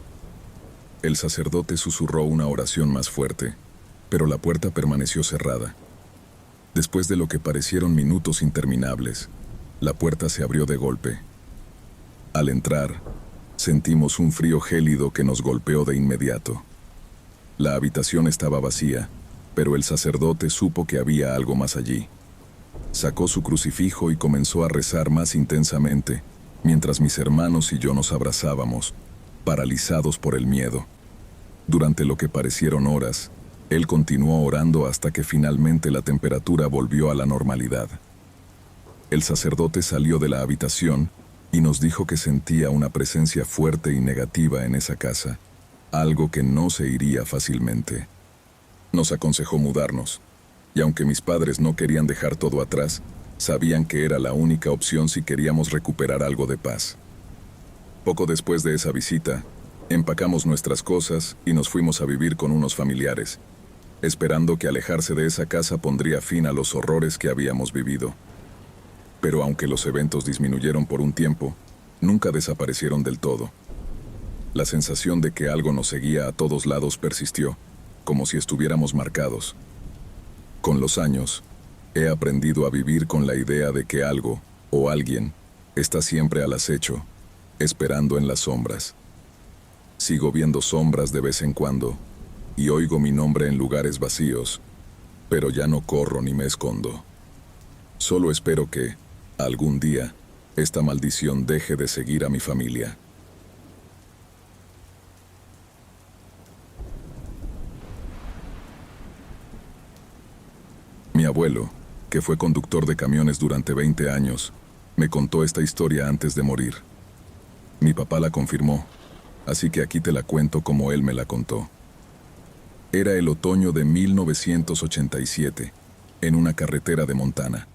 El sacerdote susurró una oración más fuerte, pero la puerta permaneció cerrada. Después de lo que parecieron minutos interminables, la puerta se abrió de golpe. Al entrar, sentimos un frío gélido que nos golpeó de inmediato. La habitación estaba vacía, pero el sacerdote supo que había algo más allí. Sacó su crucifijo y comenzó a rezar más intensamente, mientras mis hermanos y yo nos abrazábamos, paralizados por el miedo. Durante lo que parecieron horas, él continuó orando hasta que finalmente la temperatura volvió a la normalidad. El sacerdote salió de la habitación y nos dijo que sentía una presencia fuerte y negativa en esa casa, algo que no se iría fácilmente. Nos aconsejó mudarnos, y aunque mis padres no querían dejar todo atrás, sabían que era la única opción si queríamos recuperar algo de paz. Poco después de esa visita, empacamos nuestras cosas y nos fuimos a vivir con unos familiares, esperando que alejarse de esa casa pondría fin a los horrores que habíamos vivido. Pero aunque los eventos disminuyeron por un tiempo, nunca desaparecieron del todo. La sensación de que algo nos seguía a todos lados persistió, como si estuviéramos marcados. Con los años, he aprendido a vivir con la idea de que algo, o alguien, está siempre al acecho, esperando en las sombras. Sigo viendo sombras de vez en cuando, y oigo mi nombre en lugares vacíos, pero ya no corro ni me escondo. Solo espero que, algún día, esta maldición deje de seguir a mi familia. Mi abuelo, que fue conductor de camiones durante 20 años, me contó esta historia antes de morir. Mi papá la confirmó, así que aquí te la cuento como él me la contó. Era el otoño de 1987, en una carretera de Montana.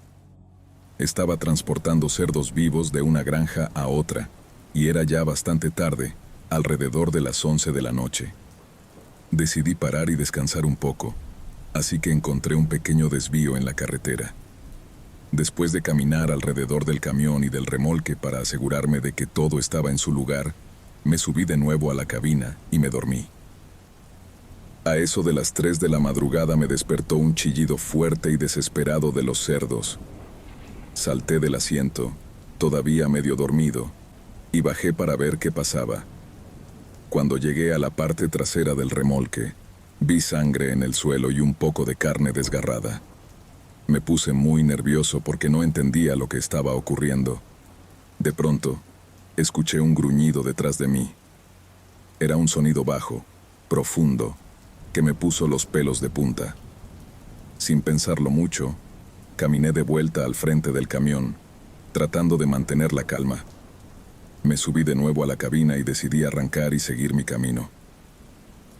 Estaba transportando cerdos vivos de una granja a otra, y era ya bastante tarde, alrededor de las 11 de la noche. Decidí parar y descansar un poco, así que encontré un pequeño desvío en la carretera. Después de caminar alrededor del camión y del remolque para asegurarme de que todo estaba en su lugar, me subí de nuevo a la cabina y me dormí. A eso de las 3 de la madrugada me despertó un chillido fuerte y desesperado de los cerdos. Salté del asiento, todavía medio dormido, y bajé para ver qué pasaba. Cuando llegué a la parte trasera del remolque, vi sangre en el suelo y un poco de carne desgarrada. Me puse muy nervioso porque no entendía lo que estaba ocurriendo. De pronto, escuché un gruñido detrás de mí. Era un sonido bajo, profundo, que me puso los pelos de punta. Sin pensarlo mucho, caminé de vuelta al frente del camión, tratando de mantener la calma. Me subí de nuevo a la cabina y decidí arrancar y seguir mi camino.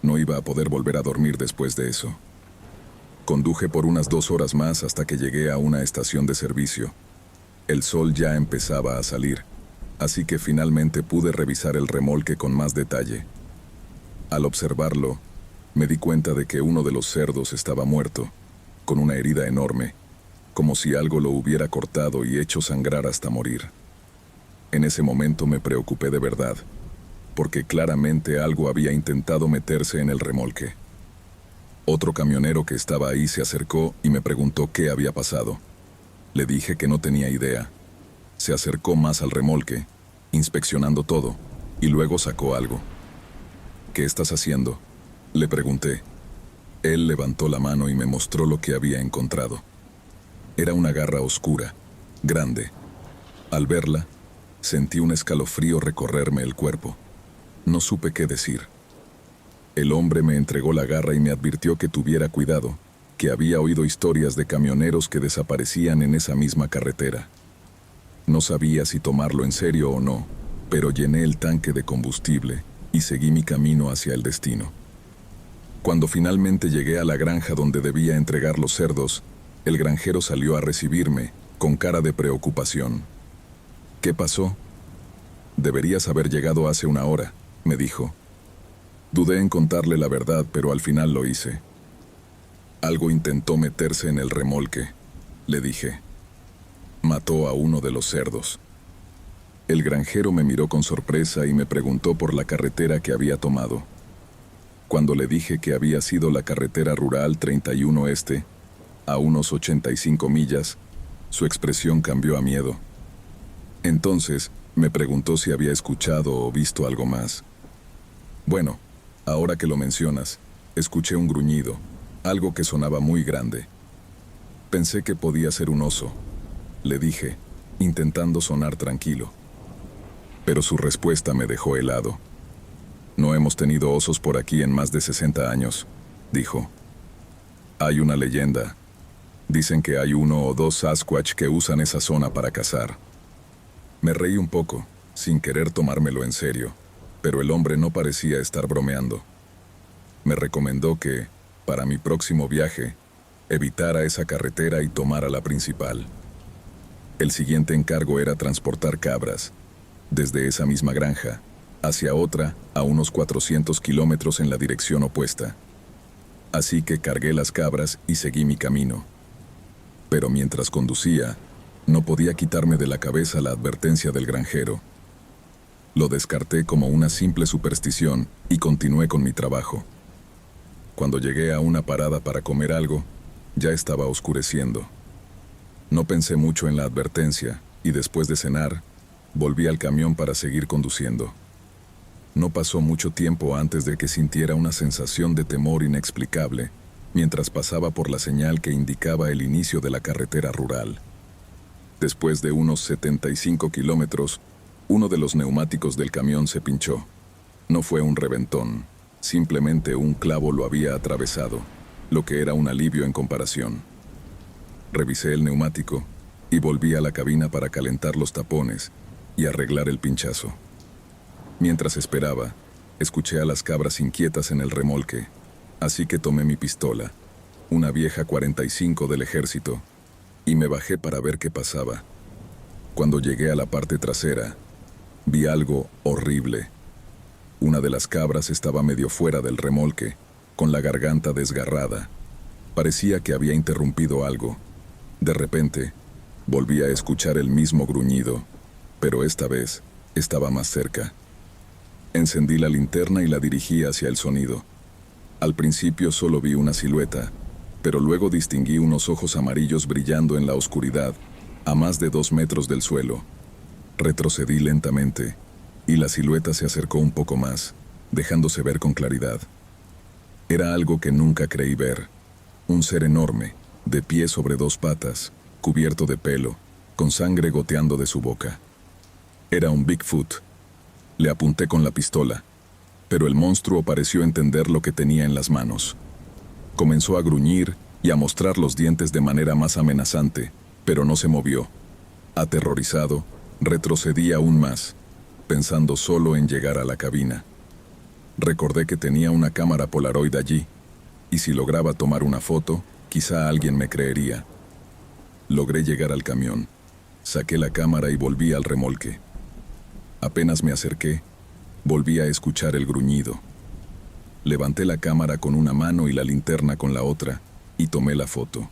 No iba a poder volver a dormir después de eso. Conduje por unas 2 horas más hasta que llegué a una estación de servicio. El sol ya empezaba a salir, así que finalmente pude revisar el remolque con más detalle. Al observarlo, me di cuenta de que uno de los cerdos estaba muerto, con una herida enorme, como si algo lo hubiera cortado y hecho sangrar hasta morir. En ese momento me preocupé de verdad, porque claramente algo había intentado meterse en el remolque. Otro camionero que estaba ahí se acercó y me preguntó qué había pasado. Le dije que no tenía idea. Se acercó más al remolque, inspeccionando todo, y luego sacó algo. ¿Qué estás haciendo?, le pregunté. Él levantó la mano y me mostró lo que había encontrado. Era una garra oscura, grande. Al verla, sentí un escalofrío recorrerme el cuerpo. No supe qué decir. El hombre me entregó la garra y me advirtió que tuviera cuidado, que había oído historias de camioneros que desaparecían en esa misma carretera. No sabía si tomarlo en serio o no, pero llené el tanque de combustible y seguí mi camino hacia el destino. Cuando finalmente llegué a la granja donde debía entregar los cerdos, el granjero salió a recibirme, con cara de preocupación. ¿Qué pasó? Deberías haber llegado hace 1 hora, me dijo. Dudé en contarle la verdad, pero al final lo hice. Algo intentó meterse en el remolque, le dije. Mató a uno de los cerdos. El granjero me miró con sorpresa y me preguntó por la carretera que había tomado. Cuando le dije que había sido la carretera rural 31 Este, a unos 85 millas, su expresión cambió a miedo. Entonces, me preguntó si había escuchado o visto algo más. Bueno, ahora que lo mencionas, escuché un gruñido, algo que sonaba muy grande. Pensé que podía ser un oso, le dije, intentando sonar tranquilo. Pero su respuesta me dejó helado. No hemos tenido osos por aquí en más de 60 años, dijo. Hay una leyenda. Dicen que hay 1 o 2 Sasquatch que usan esa zona para cazar. Me reí un poco, sin querer tomármelo en serio, pero el hombre no parecía estar bromeando. Me recomendó que, para mi próximo viaje, evitara esa carretera y tomara la principal. El siguiente encargo era transportar cabras, desde esa misma granja, hacia otra, a unos 400 kilómetros en la dirección opuesta. Así que cargué las cabras y seguí mi camino. Pero mientras conducía, no podía quitarme de la cabeza la advertencia del granjero. Lo descarté como una simple superstición y continué con mi trabajo. Cuando llegué a una parada para comer algo, ya estaba oscureciendo. No pensé mucho en la advertencia y después de cenar, volví al camión para seguir conduciendo. No pasó mucho tiempo antes de que sintiera una sensación de temor inexplicable mientras pasaba por la señal que indicaba el inicio de la carretera rural. Después de unos 75 kilómetros, uno de los neumáticos del camión se pinchó. No fue un reventón, simplemente un clavo lo había atravesado, lo que era un alivio en comparación. Revisé el neumático y volví a la cabina para calentar los tapones y arreglar el pinchazo. Mientras esperaba, escuché a las cabras inquietas en el remolque, así que tomé mi pistola, una vieja 45 del ejército, y me bajé para ver qué pasaba. Cuando llegué a la parte trasera, vi algo horrible. Una de las cabras estaba medio fuera del remolque, con la garganta desgarrada. Parecía que había interrumpido algo. De repente, volví a escuchar el mismo gruñido, pero esta vez estaba más cerca. Encendí la linterna y la dirigí hacia el sonido. Al principio solo vi una silueta, pero luego distinguí unos ojos amarillos brillando en la oscuridad, a más de 2 metros del suelo. Retrocedí lentamente, y la silueta se acercó un poco más, dejándose ver con claridad. Era algo que nunca creí ver. Un ser enorme, de pie sobre 2 patas, cubierto de pelo, con sangre goteando de su boca. Era un Bigfoot. Le apunté con la pistola, pero el monstruo pareció entender lo que tenía en las manos. Comenzó a gruñir y a mostrar los dientes de manera más amenazante, pero no se movió. Aterrorizado, retrocedí aún más, pensando solo en llegar a la cabina. Recordé que tenía una cámara Polaroid allí, y si lograba tomar una foto, quizá alguien me creería. Logré llegar al camión. Saqué la cámara y volví al remolque. Apenas me acerqué, volví a escuchar el gruñido. Levanté la cámara con una mano y la linterna con la otra, y tomé la foto.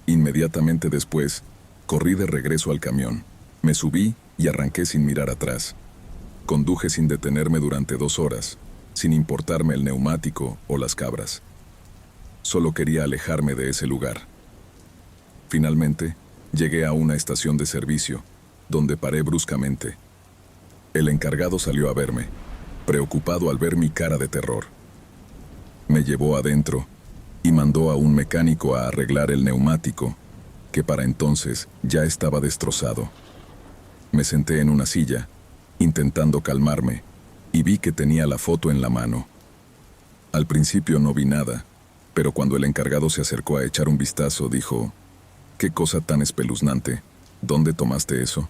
Inmediatamente después, corrí de regreso al camión. Me subí y arranqué sin mirar atrás. Conduje sin detenerme durante 2 horas, sin importarme el neumático o las cabras. Solo quería alejarme de ese lugar. Finalmente, llegué a una estación de servicio, donde paré bruscamente. El encargado salió a verme, preocupado al ver mi cara de terror. Me llevó adentro y mandó a un mecánico a arreglar el neumático, que para entonces ya estaba destrozado. Me senté en una silla, intentando calmarme, y vi que tenía la foto en la mano. Al principio no vi nada, pero cuando el encargado se acercó a echar un vistazo, dijo: «¿Qué cosa tan espeluznante? ¿Dónde tomaste eso?».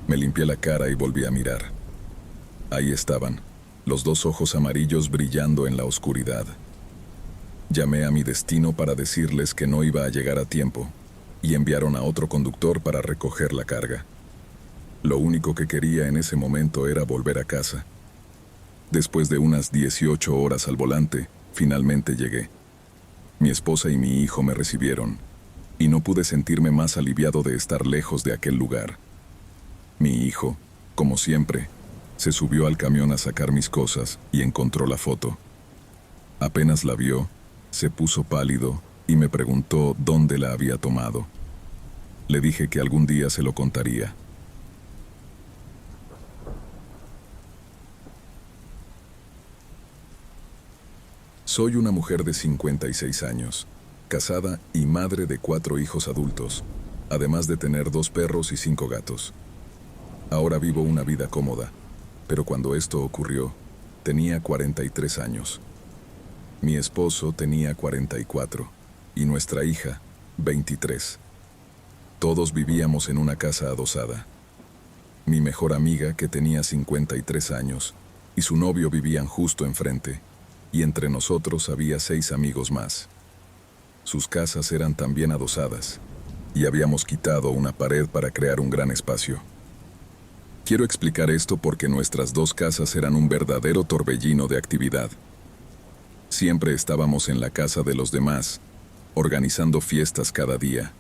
Me limpié la cara y volví a mirar. Ahí estaban, los 2 ojos amarillos brillando en la oscuridad. Llamé a mi destino para decirles que no iba a llegar a tiempo, y enviaron a otro conductor para recoger la carga. Lo único que quería en ese momento era volver a casa. Después de unas 18 horas al volante, finalmente llegué. Mi esposa y mi hijo me recibieron, y no pude sentirme más aliviado de estar lejos de aquel lugar. Mi hijo, como siempre, se subió al camión a sacar mis cosas y encontró la foto. Apenas la vio, se puso pálido y me preguntó dónde la había tomado. Le dije que algún día se lo contaría. Soy una mujer de 56 años, casada y madre de 4 hijos adultos, además de tener 2 perros y 5 gatos. Ahora vivo una vida cómoda, pero cuando esto ocurrió, tenía 43 años. Mi esposo tenía 44 y nuestra hija, 23. Todos vivíamos en una casa adosada. Mi mejor amiga, que tenía 53 años, y su novio vivían justo enfrente, y entre nosotros había 6 amigos más. Sus casas eran también adosadas, y habíamos quitado una pared para crear un gran espacio. Quiero explicar esto porque nuestras 2 casas eran un verdadero torbellino de actividad. Siempre estábamos en la casa de los demás, organizando fiestas cada día.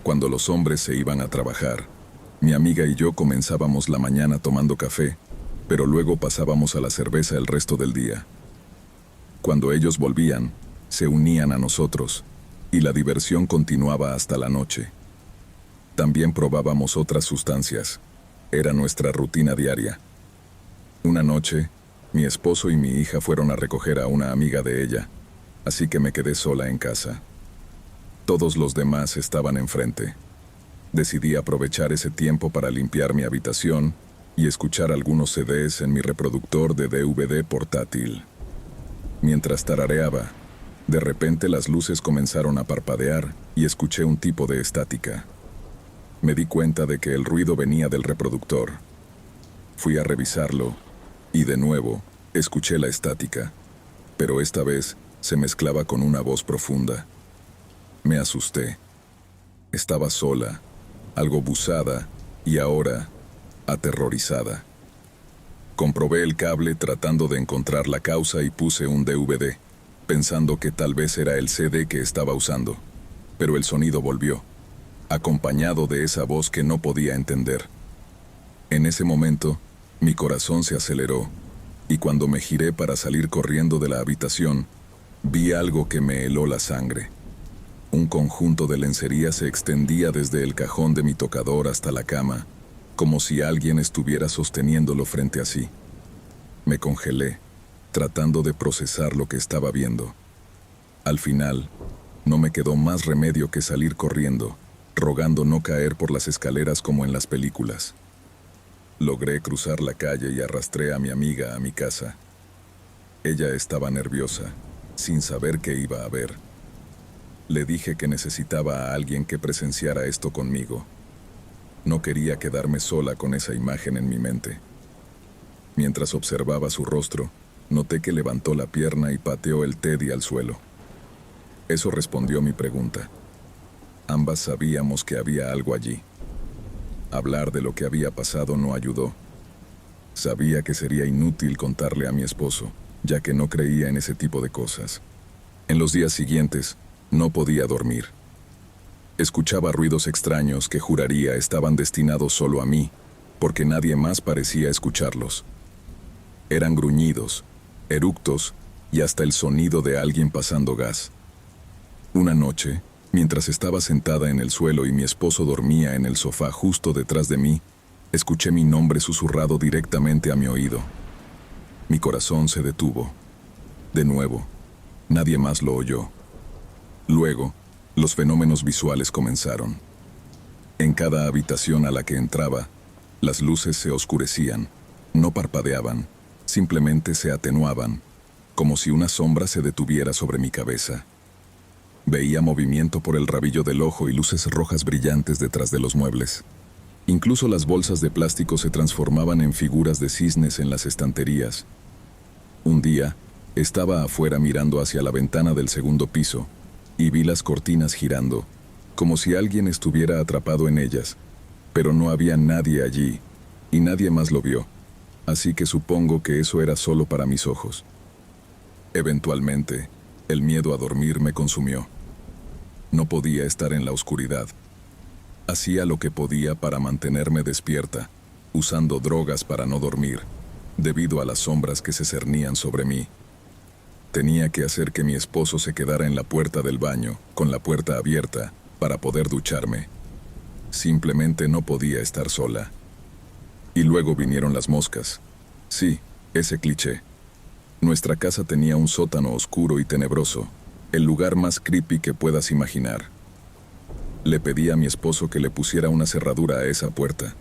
Cuando los hombres se iban a trabajar, mi amiga y yo comenzábamos la mañana tomando café, pero luego pasábamos a la cerveza el resto del día. Cuando ellos volvían, se unían a nosotros, y la diversión continuaba hasta la noche. También probábamos otras sustancias. Era nuestra rutina diaria. Una noche, mi esposo y mi hija fueron a recoger a una amiga de ella, así que me quedé sola en casa. Todos los demás estaban enfrente. Decidí aprovechar ese tiempo para limpiar mi habitación y escuchar algunos CDs en mi reproductor de DVD portátil. Mientras tarareaba, de repente las luces comenzaron a parpadear y escuché un tipo de estática. Me di cuenta de que el ruido venía del reproductor. Fui a revisarlo y de nuevo escuché la estática, pero esta vez se mezclaba con una voz profunda. Me asusté. Estaba sola, algo busada y ahora aterrorizada. Comprobé el cable tratando de encontrar la causa y puse un DVD, pensando que tal vez era el CD que estaba usando. Pero el sonido volvió, acompañado de esa voz que no podía entender. En ese momento, mi corazón se aceleró, y cuando me giré para salir corriendo de la habitación, vi algo que me heló la sangre. Un conjunto de lencería se extendía desde el cajón de mi tocador hasta la cama, como si alguien estuviera sosteniéndolo frente a sí. Me congelé, tratando de procesar lo que estaba viendo. Al final, no me quedó más remedio que salir corriendo, rogando no caer por las escaleras como en las películas. Logré cruzar la calle y arrastré a mi amiga a mi casa. Ella estaba nerviosa, sin saber qué iba a ver. Le dije que necesitaba a alguien que presenciara esto conmigo. No quería quedarme sola con esa imagen en mi mente. Mientras observaba su rostro, noté que levantó la pierna y pateó el teddy al suelo. Eso respondió mi pregunta. Ambas sabíamos que había algo allí. Hablar de lo que había pasado no ayudó. Sabía que sería inútil contarle a mi esposo, ya que no creía en ese tipo de cosas. En los días siguientes, no podía dormir. Escuchaba ruidos extraños que juraría estaban destinados solo a mí, porque nadie más parecía escucharlos. Eran gruñidos, eructos y hasta el sonido de alguien pasando gas. Una noche, mientras estaba sentada en el suelo y mi esposo dormía en el sofá justo detrás de mí, escuché mi nombre susurrado directamente a mi oído. Mi corazón se detuvo. De nuevo, nadie más lo oyó. Luego, los fenómenos visuales comenzaron. En cada habitación a la que entraba, las luces se oscurecían, no parpadeaban, simplemente se atenuaban, como si una sombra se detuviera sobre mi cabeza. Veía movimiento por el rabillo del ojo y luces rojas brillantes detrás de los muebles. Incluso las bolsas de plástico se transformaban en figuras de cisnes en las estanterías. Un día, estaba afuera mirando hacia la ventana del segundo piso y vi las cortinas girando, como si alguien estuviera atrapado en ellas, pero no había nadie allí y nadie más lo vio, así que supongo que eso era solo para mis ojos. Eventualmente, el miedo a dormir me consumió. No podía estar en la oscuridad. Hacía lo que podía para mantenerme despierta, usando drogas para no dormir, debido a las sombras que se cernían sobre mí. Tenía que hacer que mi esposo se quedara en la puerta del baño, con la puerta abierta, para poder ducharme. Simplemente no podía estar sola. Y luego vinieron las moscas. Sí, ese cliché. Nuestra casa tenía un sótano oscuro y tenebroso, el lugar más creepy que puedas imaginar. Le pedí a mi esposo que le pusiera una cerradura a esa puerta.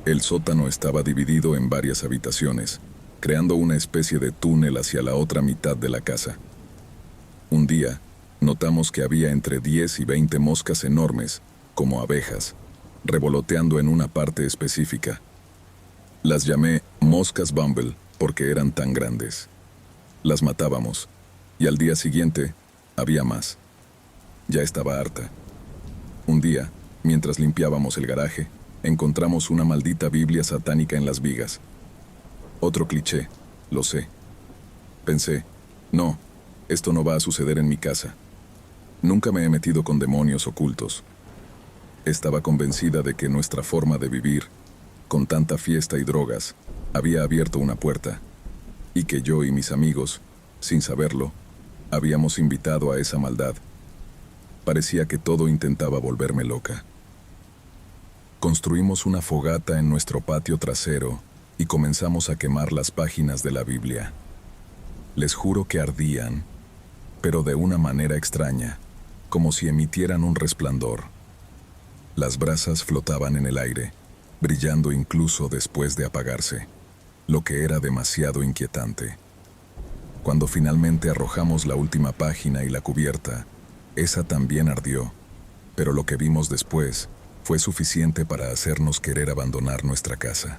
El sótano estaba dividido en varias habitaciones, creando una especie de túnel hacia la otra mitad de la casa. Un día, notamos que había entre 10 y 20 moscas enormes, como abejas, revoloteando en una parte específica. Las llamé moscas Bumble porque eran tan grandes. Las matábamos, y al día siguiente, había más. Ya estaba harta. Un día, mientras limpiábamos el garaje, encontramos una maldita Biblia satánica en las vigas. Otro cliché, lo sé. Pensé, no, esto no va a suceder en mi casa. Nunca me he metido con demonios ocultos. Estaba convencida de que nuestra forma de vivir, con tanta fiesta y drogas, había abierto una puerta, y que yo y mis amigos, sin saberlo, habíamos invitado a esa maldad. Parecía que todo intentaba volverme loca. Construimos una fogata en nuestro patio trasero y comenzamos a quemar las páginas de la Biblia. Les juro que ardían, pero de una manera extraña, como si emitieran un resplandor. Las brasas flotaban en el aire, brillando incluso después de apagarse, lo que era demasiado inquietante. Cuando finalmente arrojamos la última página y la cubierta, esa también ardió, pero lo que vimos después fue suficiente para hacernos querer abandonar nuestra casa.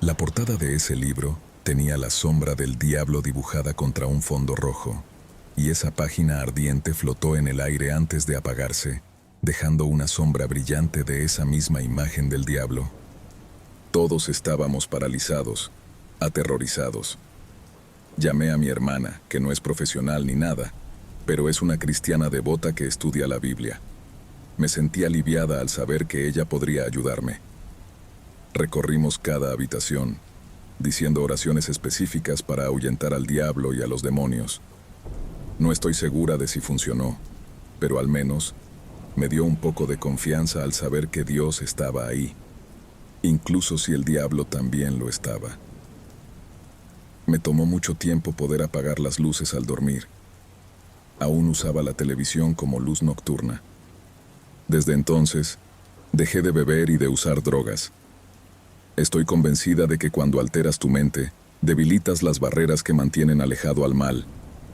La portada de ese libro tenía la sombra del diablo dibujada contra un fondo rojo, y esa página ardiente flotó en el aire antes de apagarse, dejando una sombra brillante de esa misma imagen del diablo. Todos estábamos paralizados, aterrorizados. Llamé a mi hermana, que no es profesional ni nada, pero es una cristiana devota que estudia la Biblia. Me sentí aliviada al saber que ella podría ayudarme. Recorrimos cada habitación, diciendo oraciones específicas para ahuyentar al diablo y a los demonios. No estoy segura de si funcionó, pero al menos me dio un poco de confianza al saber que Dios estaba ahí, incluso si el diablo también lo estaba. Me tomó mucho tiempo poder apagar las luces al dormir. Aún usaba la televisión como luz nocturna. Desde entonces, dejé de beber y de usar drogas. Estoy convencida de que cuando alteras tu mente, debilitas las barreras que mantienen alejado al mal,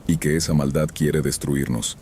y que esa maldad quiere destruirnos.